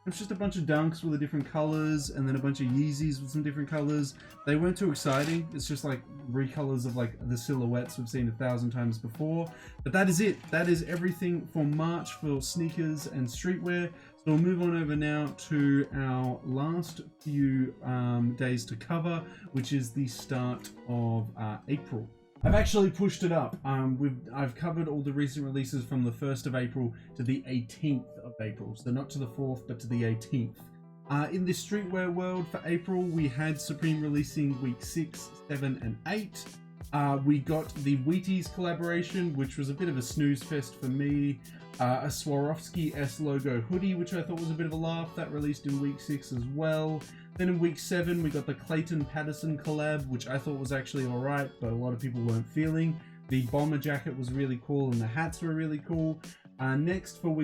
it's just a bunch of Dunks with the different colors, and then a bunch of Yeezys with some different colors. They weren't too exciting. It's just like recolors of like the silhouettes we've seen 1,000 times before. But that is it. That is everything for March for sneakers and streetwear. So we'll move on over now to our last few days to cover, which is the start of April. I've actually pushed it up. I've covered all the recent releases from the 1st of April to the 18th of April. So not to the 4th, but to the 18th. In the streetwear world for April, we had Supreme releasing week 6, 7, and 8. We got the Wheaties collaboration, which was a bit of a snooze fest for me. A Swarovski S logo hoodie, which I thought was a bit of a laugh. That released in week 6 as well. Then in week 7, we got the Clayton Patterson collab, which I thought was actually alright, but a lot of people weren't feeling. The bomber jacket was really cool, and the hats were really cool. Next for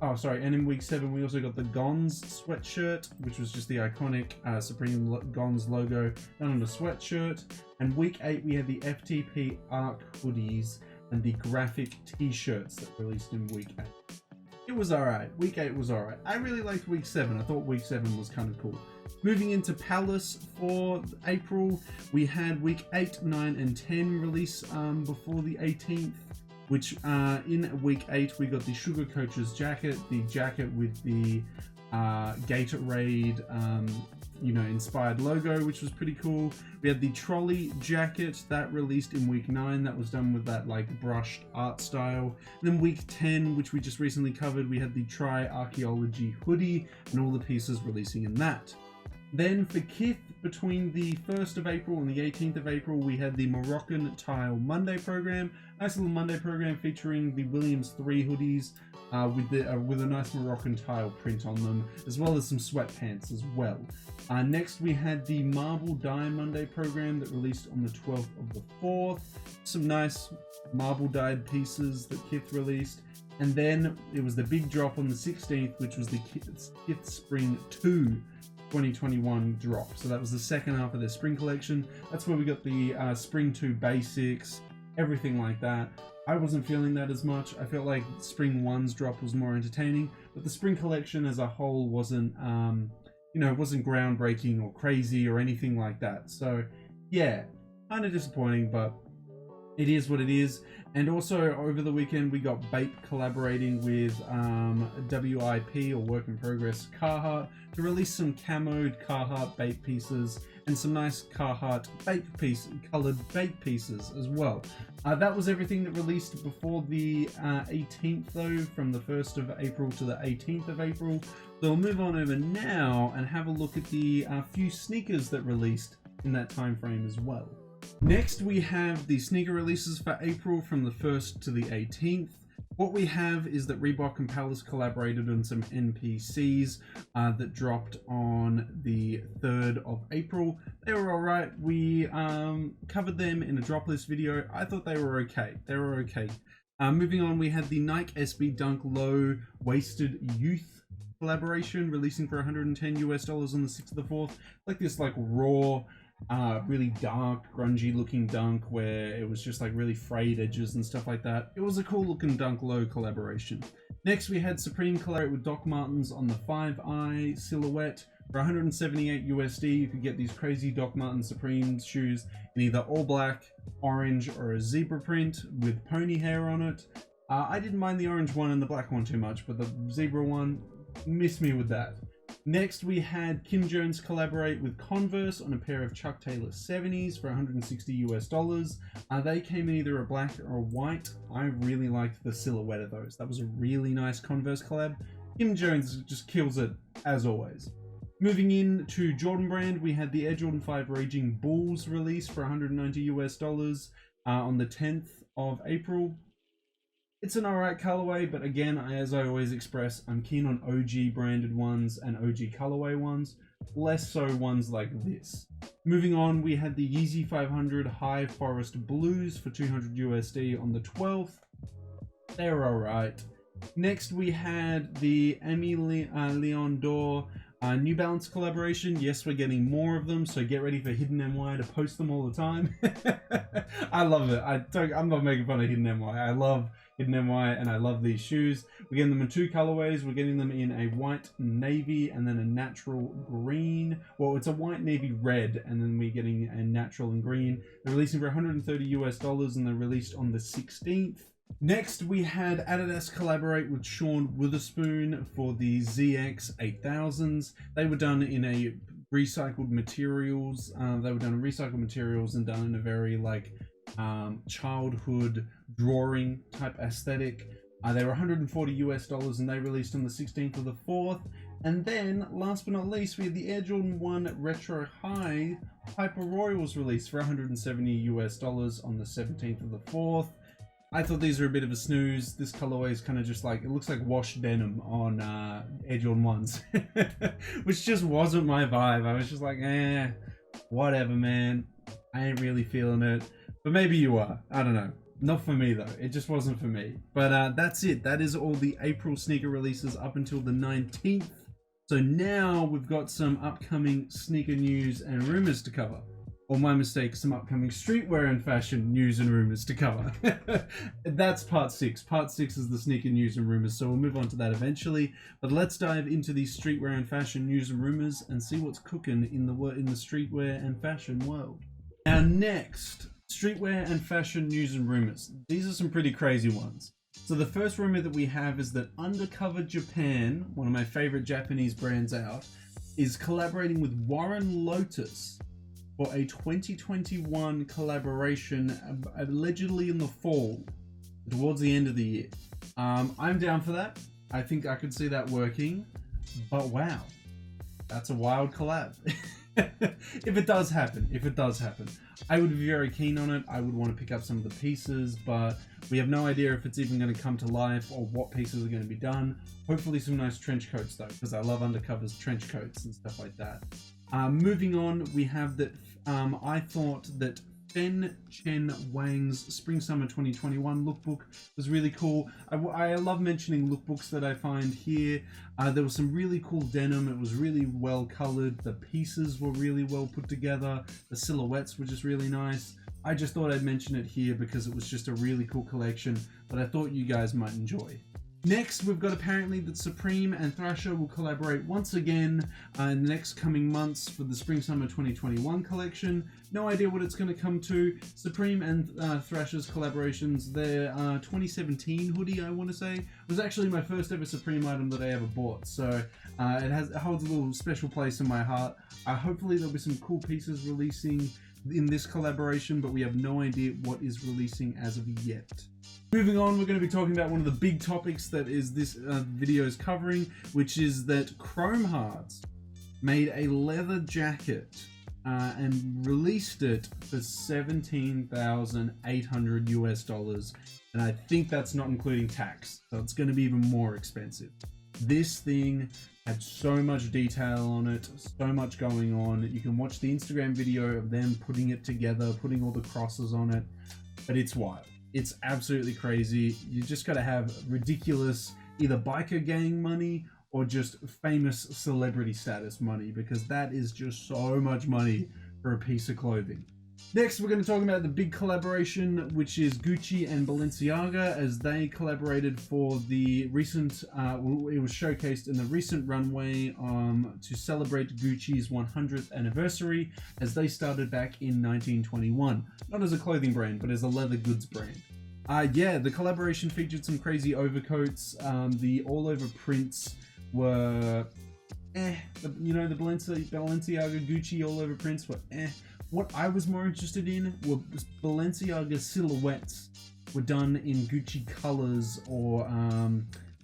and in week 7, we also got the Gons sweatshirt, which was just the iconic Supreme Gons logo done on a sweatshirt. And week 8, we had the FTP Arc hoodies and the graphic t-shirts that released in week 8. It was alright. Week 8 was alright. I really liked week 7. I thought week 7 was kind of cool. Moving into Palace for April, we had week 8, 9, and 10 release before the 18th, which in week 8 we got the Sugar Coaches jacket, the jacket with the Gatorade inspired logo, which was pretty cool. We had the Trolley jacket that released in week 9. That was done with that like brushed art style. And then week 10, which we just recently covered, we had the Try Archaeology hoodie and all the pieces releasing in that. Then for Kith, between the 1st of April and the 18th of April, we had the Moroccan Tile Monday program. Nice little Monday program featuring the Williams 3 hoodies with a nice Moroccan tile print on them, as well as some sweatpants as well. Next, we had the Marble Dye Monday program that released on the 12th of the 4th. Some nice marble dyed pieces that Kith released. And then it was the big drop on the 16th, which was the Kith Spring 2 2021 drop. So that was the second half of their spring collection. That's where we got the Spring 2 basics, everything like that. I wasn't feeling that as much. I felt like Spring 1's drop was more entertaining, but the spring collection as a whole wasn't, wasn't groundbreaking or crazy or anything like that. So yeah, kind of disappointing, but it is what it is. And also over the weekend we got Bape collaborating with WIP or Work in Progress Carhartt to release some camoed Carhartt Bape pieces and some nice Carhartt colored Bape pieces as well. That was everything that released before the 18th though, from the 1st of April to the 18th of April. So we'll move on over now and have a look at the few sneakers that released in that time frame as well. Next, we have the sneaker releases for April from the 1st to the 18th. What we have is that Reebok and Palace collaborated on some NPCs that dropped on the 3rd of April. They were alright. We covered them in a drop list video. I thought they were okay. Moving on, we had the Nike SB Dunk Low Wasted Youth collaboration releasing for $110 on the 6th of the 4th. Like this raw, really dark, grungy looking dunk where it was just like really frayed edges and stuff like that. It was a cool looking Dunk Low collaboration. Next we had Supreme collaborate with Doc Martens on the 5-Eye silhouette. For $178 you could get these crazy Doc Martens Supreme shoes in either all black, orange, or a zebra print with pony hair on it. I didn't mind the orange one and the black one too much, but the zebra one, missed me with that. Next, we had Kim Jones collaborate with Converse on a pair of Chuck Taylor 70s for $160. They came in either a black or a white. I really liked the silhouette of those. That was a really nice Converse collab. Kim Jones just kills it as always. Moving in to Jordan Brand, we had the Air Jordan 5 Raging Bulls release for $190 on the 10th of April. It's an alright colorway, but again, as I always express, I'm keen on OG branded ones and OG colorway ones, less so ones like this. Moving on, we had the Yeezy 500 High Forest Blues for $200 on the 12th. They're alright. Next, we had the Leon Dor New Balance collaboration. Yes, we're getting more of them, so get ready for Hidden NY to post them all the time. I love it. I'm not making fun of Hidden NY. I love Hidden NY and I love these shoes. We're getting them in 2 colorways. We're getting them in a white navy and then a natural green. Well, it's a white navy red, and then we're getting a natural and green. They're releasing for $130 and they're released on the 16th. Next, we had Adidas collaborate with Sean Witherspoon for the ZX 8000s. They were done in a recycled materials. And done in a very like childhood drawing type aesthetic. They were $140 and they released on the 16th of the 4th. And then, last but not least, we had the Air Jordan 1 Retro High Hyper Royals released for $170 on the 17th of the 4th. I thought these were a bit of a snooze. This colorway is kind of just like, it looks like washed denim on Air Jordan 1s, which just wasn't my vibe. I was just like, whatever, man. I ain't really feeling it. But maybe you are. I don't know. Not for me, though. It just wasn't for me. But that's it. That is all the April sneaker releases up until the 19th. So now we've got some upcoming sneaker news and rumors to cover. Or my mistake, some upcoming streetwear and fashion news and rumors to cover. That's part 6. Part 6 is the sneaker news and rumors, so we'll move on to that eventually. But let's dive into the streetwear and fashion news and rumors and see what's cooking in the streetwear and fashion world. Now next, streetwear and fashion news and rumors. These are some pretty crazy ones. So the first rumor that we have is that Undercover Japan, one of my favorite Japanese brands out, is collaborating with Warren Lotus for a 2021 collaboration, allegedly in the fall, towards the end of the year. I'm down for that. I think I could see that working, but wow, that's a wild collab. If it does happen, I would be very keen on it. I would want to pick up some of the pieces, but we have no idea if it's even going to come to life or what pieces are going to be done. Hopefully some nice trench coats though, because I love Undercover's trench coats and stuff like that. Moving on, we have that I thought that Fen Chen Wang's Spring Summer 2021 lookbook was really cool. I love mentioning lookbooks that I find here. There was some really cool denim. It was really well colored. The pieces were really well put together. The silhouettes were just really nice. I just thought I'd mention it here because it was just a really cool collection that I thought you guys might enjoy. Next, we've got apparently that Supreme and Thrasher will collaborate once again in the next coming months for the Spring Summer 2021 collection. No idea what it's going to come to. Supreme and Thrasher's collaborations, their 2017 hoodie, I want to say, was actually my first ever Supreme item that I ever bought. So it holds a little special place in my heart. Hopefully there'll be some cool pieces releasing in this collaboration, but we have no idea what is releasing as of yet. Moving on, we're going to be talking about one of the big topics that is this video is covering, which is that Chrome Hearts made a leather jacket and released it for $17,800 and I think that's not including tax, so it's going to be even more expensive. This thing had so much detail on it, so much going on. You can watch the Instagram video of them putting it together, putting all the crosses on it, but it's wild. It's absolutely crazy. You just got to have ridiculous either biker gang money or just famous celebrity status money, because that is just so much money for a piece of clothing. Next, we're going to talk about the big collaboration, which is Gucci and Balenciaga, as they collaborated for the recent, it was showcased in the recent runway to celebrate Gucci's 100th anniversary, as they started back in 1921. Not as a clothing brand, but as a leather goods brand. Yeah, the collaboration featured some crazy overcoats. The all-over prints were the Balenciaga Gucci all-over prints were What I was more interested in were Balenciaga silhouettes were done in Gucci colors, or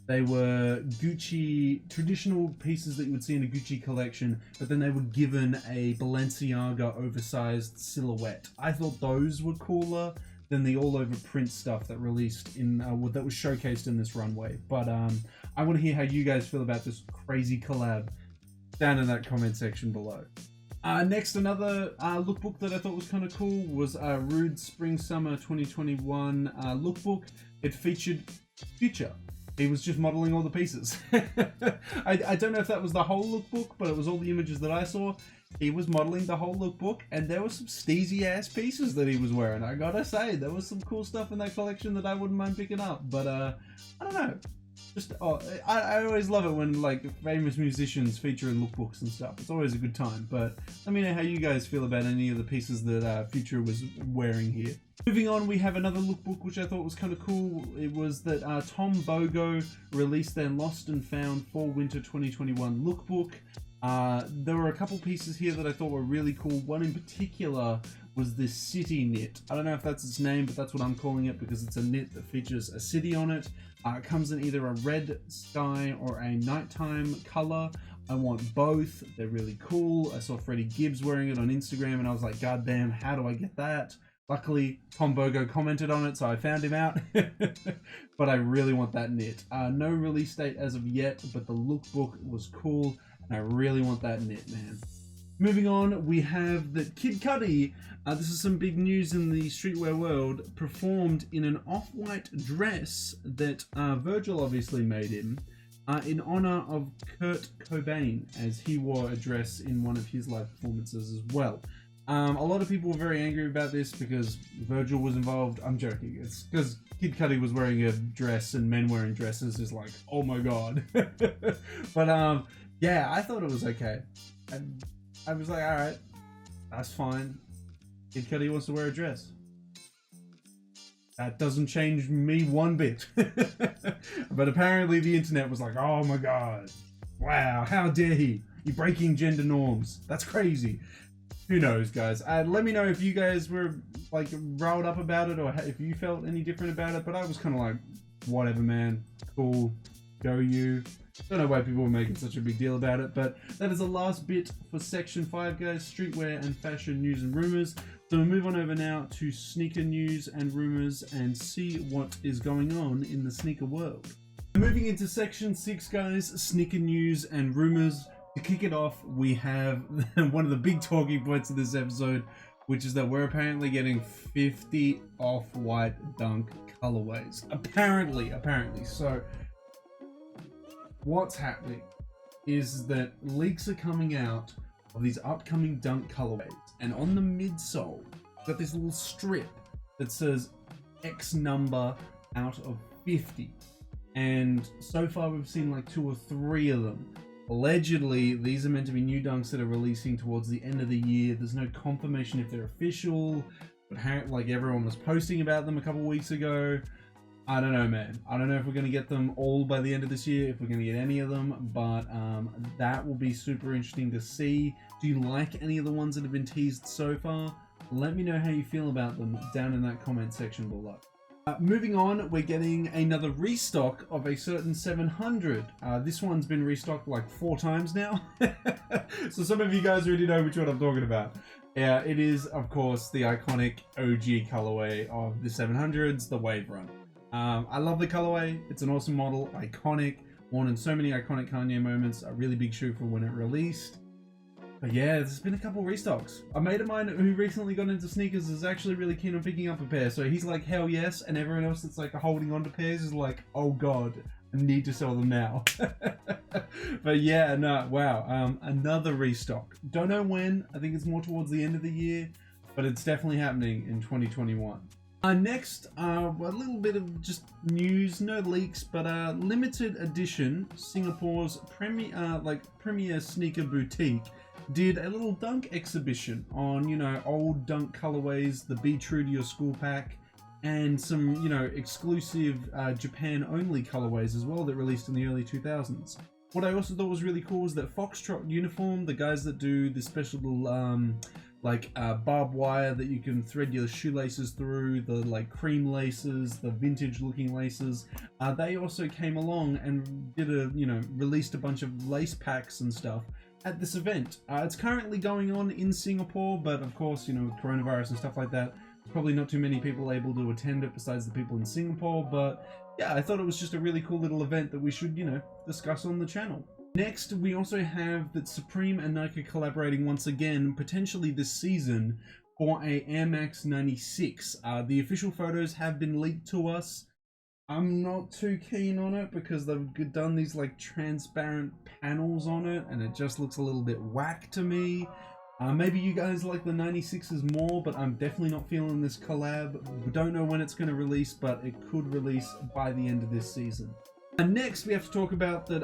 they were Gucci traditional pieces that you would see in a Gucci collection, but then they were given a Balenciaga oversized silhouette. I thought those were cooler than the all-over print stuff that released in that was showcased in this runway. But I want to hear how you guys feel about this crazy collab down in that comment section below. Next, another lookbook that I thought was kind of cool was Rude Spring Summer 2021 lookbook. It featured Future. he was just modeling all the pieces. I don't know if that was the whole lookbook, but it was all the images that I saw. He was modeling the whole lookbook, and there were some steezy ass pieces that he was wearing. I gotta say, there was some cool stuff in that collection that I wouldn't mind picking up. But I don't know. Just I always love it when like famous musicians feature in lookbooks and stuff. It's always a good time. But let me know how you guys feel about any of the pieces that Future was wearing here. Moving on, we have another lookbook which I thought was kind of cool. It was that Tom Bogo released their Lost and Found Fall Winter 2021 lookbook. There were a couple pieces here that I thought were really cool. One in particular was this city knit. I don't know if that's its name, but that's what I'm calling it because it's a knit that features a city on it. It comes in either a red sky or a nighttime color. I want both. They're really cool. I saw Freddie Gibbs wearing it on Instagram and I was like, God damn, how do I get that? Luckily, Tom Bogo commented on it, so I found him out. But I really want that knit. No release date as of yet, but the lookbook was cool. And I really want that knit, man. Moving on, we have that Kid Cudi, this is some big news in the streetwear world, performed in an off-white dress that Virgil obviously made him in honor of Kurt Cobain, as he wore a dress in one of his live performances as well. A lot of people were very angry about this because Virgil was involved. I'm joking. It's because Kid Cudi was wearing a dress and men wearing dresses is like, oh my god. But yeah, I thought it was okay. I was like, alright, that's fine. Kid Cudi wants to wear a dress. That doesn't change me one bit. But apparently the internet was like, oh my god. Wow, how dare he? You're breaking gender norms. That's crazy. Who knows, guys? Let me know if you guys were like riled up about it or if you felt any different about it. But I was kind of like, whatever, man. Cool. Go you. Don't know why people were making such a big deal about it, but that is the last bit for section 5, guys. Streetwear and fashion news and rumors. So we'll move on over now to sneaker news and rumors and see what is going on in the sneaker world. Moving into section 6, guys, sneaker news and rumors. To kick it off, we have one of the big talking points of this episode, which is that we're apparently getting 50 off-white Dunk colorways. Apparently. So what's happening is that leaks are coming out of these upcoming Dunk colorways, and on the midsole, got this little strip that says X number out of 50. And so far we've seen like 2 or 3 of them. Allegedly, these are meant to be new Dunks that are releasing towards the end of the year. There's no confirmation if they're official, but like everyone was posting about them a couple weeks ago. I don't know, man. I don't know if we're going to get them all by the end of this year, if we're going to get any of them, but that will be super interesting to see. Do you like any of the ones that have been teased so far? Let me know how you feel about them down in that comment section below. Moving on, we're getting another restock of a certain 700. This one's been restocked like 4 times now. So some of you guys already know which one I'm talking about. Yeah, it is, of course, the iconic OG colorway of the 700s, the Wave Run. I love the colorway. It's an awesome model, iconic, worn in so many iconic Kanye moments, a really big shoe for when it released. But yeah, there's been a couple restocks. A mate of mine who recently got into sneakers is actually really keen on picking up a pair, so he's like, hell yes, and everyone else that's like holding on to pairs is like, oh god, I need to sell them now. But yeah, no, wow, another restock. Don't know when, I think it's more towards the end of the year, but it's definitely happening in 2021. Next, a little bit of just news, no leaks, but limited edition Singapore's premier sneaker boutique did a little Dunk exhibition on, you know, old Dunk colorways, the Be True to Your School pack, and some, you know, exclusive Japan only colorways as well that released in the early 2000s. What I also thought was really cool was that Foxtrot Uniform, the guys that do the special little barbed wire that you can thread your shoelaces through, the like cream laces, the vintage looking laces, they also came along and did released a bunch of lace packs and stuff at this event. It's currently going on in Singapore, but of course, you know, with coronavirus and stuff like that, probably not too many people able to attend it besides the people in Singapore. But yeah, I thought it was just a really cool little event that we should, you know, discuss on the channel. Next, we also have that Supreme and Nike collaborating once again, potentially this season, for a Air Max 96. The official photos have been leaked to us. I'm not too keen on it because they've done these like transparent panels on it and it just looks a little bit whack to me. Maybe you guys like the 96s more, but I'm definitely not feeling this collab. We don't know when it's going to release, but it could release by the end of this season. And next we have to talk about that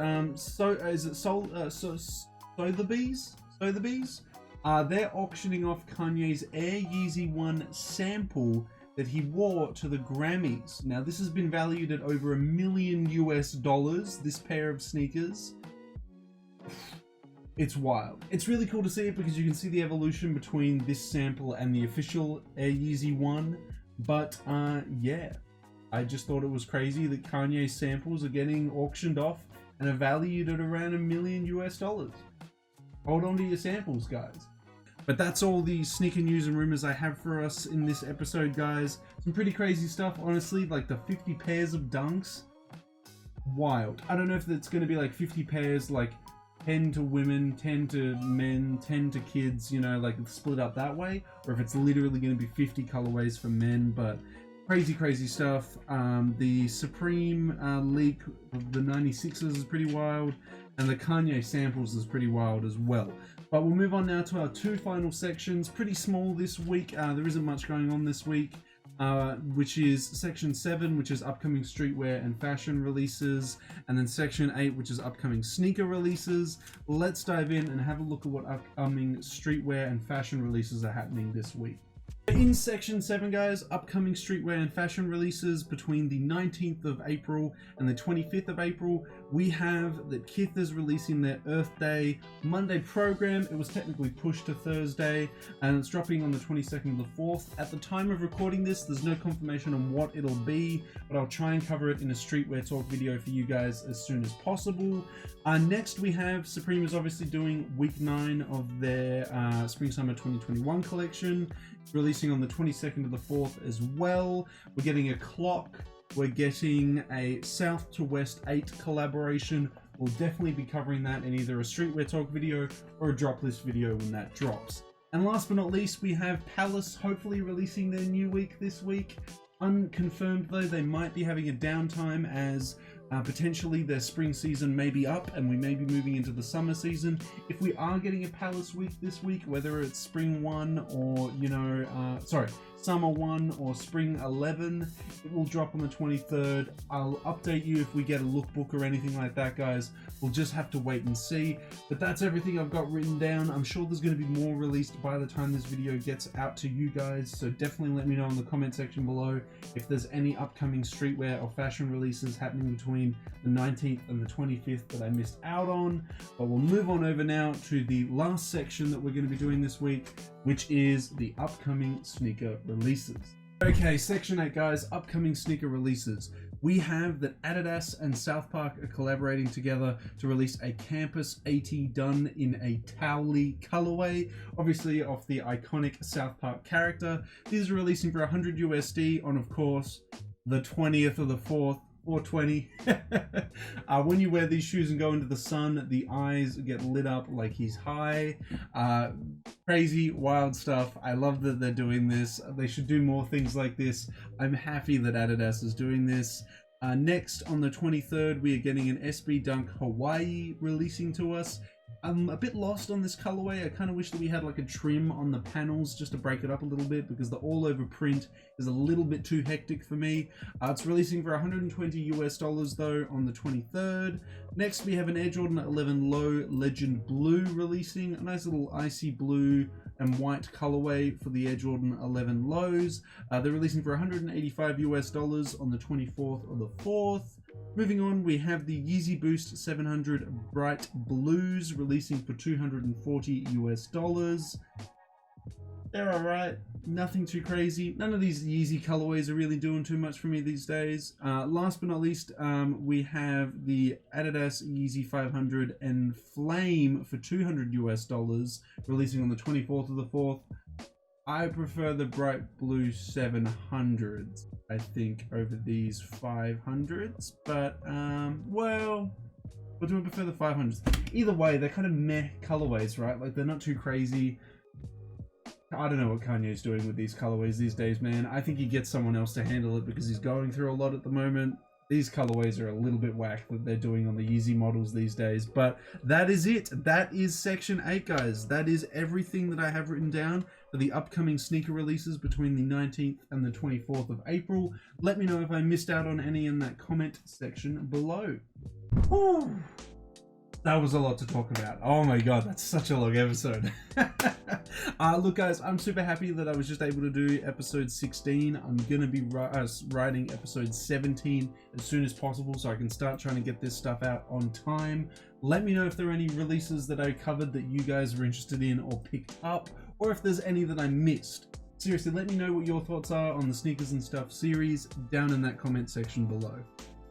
Sotheby's? They're auctioning off Kanye's Air Yeezy 1 sample that he wore to the Grammys. Now this has been valued at over $1 million US, this pair of sneakers. It's wild. It's really cool to see it because you can see the evolution between this sample and the official Air Yeezy 1. But yeah, I just thought it was crazy that Kanye's samples are getting auctioned off and are valued at around $1 million US. Hold on to your samples, guys. But that's all the sneaker news and rumors I have for us in this episode, guys. Some pretty crazy stuff, honestly, like the 50 pairs of dunks. Wild. I don't know if it's going to be like 50 pairs, like 10 to women, 10 to men, 10 to kids, you know, like it's split up that way, or if it's literally going to be 50 colorways for men, but crazy stuff. The Supreme leak of the 96s is pretty wild, and the Kanye samples is pretty wild as well. But we'll move on now to our two final sections. Pretty small this week. There isn't much going on this week, which is section 7, which is upcoming streetwear and fashion releases, and then section 8, which is upcoming sneaker releases. Let's dive in and have a look at what upcoming streetwear and fashion releases are happening this week. In section 7, guys, upcoming streetwear and fashion releases between the 19th of April and the 25th of April, we have that Kith is releasing their Earth Day Monday program. It was technically pushed to Thursday, and it's dropping on the 22nd of the 4th. At the time of recording this, there's no confirmation on what it'll be, but I'll try and cover it in a Streetwear Talk video for you guys as soon as possible. Next, we have Supreme is obviously doing week 9 of their Spring-Summer 2021 collection, releasing on the 22nd of the 4th as well. We're getting a clock. We're getting a South to West 8 collaboration. We'll definitely be covering that in either a Streetwear Talk video or a drop list video when that drops. And last but not least, we have Palace hopefully releasing their new week this week. Unconfirmed though, they might be having a downtime as potentially their spring season may be up and we may be moving into the summer season. If we are getting a Palace week this week, whether it's spring 1 or, you know, summer 1 or spring 11, it will drop on the 23rd. I'll update you if we get a lookbook or anything like that, guys. We'll just have to wait and see. But that's everything I've got written down. I'm sure there's going to be more released by the time this video gets out to you guys, so definitely let me know in the comment section below if there's any upcoming streetwear or fashion releases happening between the 19th and the 25th that I missed out on. But we'll move on over now to the last section that we're going to be doing this week, which is the upcoming sneaker releases. Okay, section 8, guys, upcoming sneaker releases. We have that Adidas and South Park are collaborating together to release a Campus 80 done in a Towley colorway, obviously off the iconic South Park character. These are releasing for $100 USD on, of course, the 20th of the 4th, 420. When you wear these shoes and go into the sun, the eyes get lit up like he's high. Crazy, wild stuff. I love that they're doing this. They should do more things like this. I'm happy that Adidas is doing this. Next, on the 23rd, we are getting an SB Dunk Hawaii releasing to us. I'm a bit lost on this colorway. I kind of wish that we had like a trim on the panels just to break it up a little bit, because the all over print is a little bit too hectic for me. It's releasing for $120 US though on the 23rd. Next, we have an Air Jordan 11 Low Legend Blue releasing, a nice little icy blue and white colorway for the Air Jordan 11 Lows. They're releasing for $185 US on the 24th of the 4th. Moving on, we have the Yeezy Boost 700 Bright Blues releasing for $240 US. They're alright, nothing too crazy. None of these Yeezy colorways are really doing too much for me these days. Last but not least, we have the Adidas Yeezy 500 and Flame for $200 US, releasing on the 24th of the 4th. I prefer the bright blue 700s, I think, over these 500s, but, well, or do I prefer the 500s? Either way, they're kind of meh colorways, right? Like, they're not too crazy. I don't know what Kanye's doing with these colorways these days, man. I think he gets someone else to handle it because he's going through a lot at the moment. these colorways are a little bit whack that they're doing on the Yeezy models these days. But that is it. That is section 8, guys. That is everything that I have written down for the upcoming sneaker releases between the 19th and the 24th of April. Let me know if I missed out on any in that comment section below. Whew. That was a lot to talk about. Oh my god, that's such a long episode. Look guys, I'm super happy that I was just able to do episode 16. I'm gonna be writing episode 17 as soon as possible so I can start trying to get this stuff out on time. Let me know if there are any releases that I covered that you guys were interested in or picked up, or if there's any that I missed. Seriously, let me know what your thoughts are on the Sneakers and Stuff series down in that comment section below.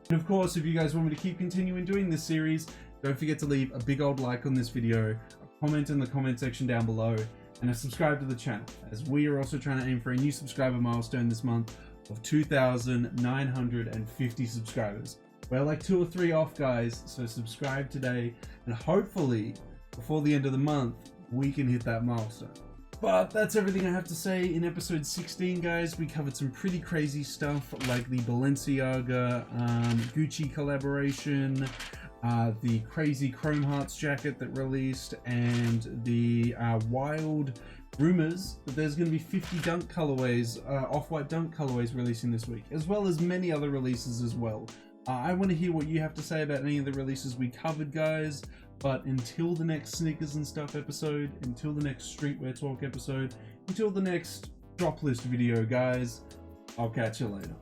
And of course, if you guys want me to keep continuing doing this series, don't forget to leave a big old like on this video, a comment in the comment section down below, and a subscribe to the channel, as we are also trying to aim for a new subscriber milestone this month of 2,950 subscribers. We're like 2 or 3 off, guys, so subscribe today, and hopefully, before the end of the month, we can hit that milestone. But that's everything I have to say in episode 16, guys. We covered some pretty crazy stuff, like the Balenciaga Gucci collaboration, the crazy Chrome Hearts jacket that released, and the wild rumors that there's going to be 50 dunk colorways, off-white dunk colorways releasing this week, as well as many other releases as well. I want to hear what you have to say about any of the releases we covered, guys. But until the next Sneakers and Stuff episode, until the next Streetwear Talk episode, until the next drop list video, guys, I'll catch you later.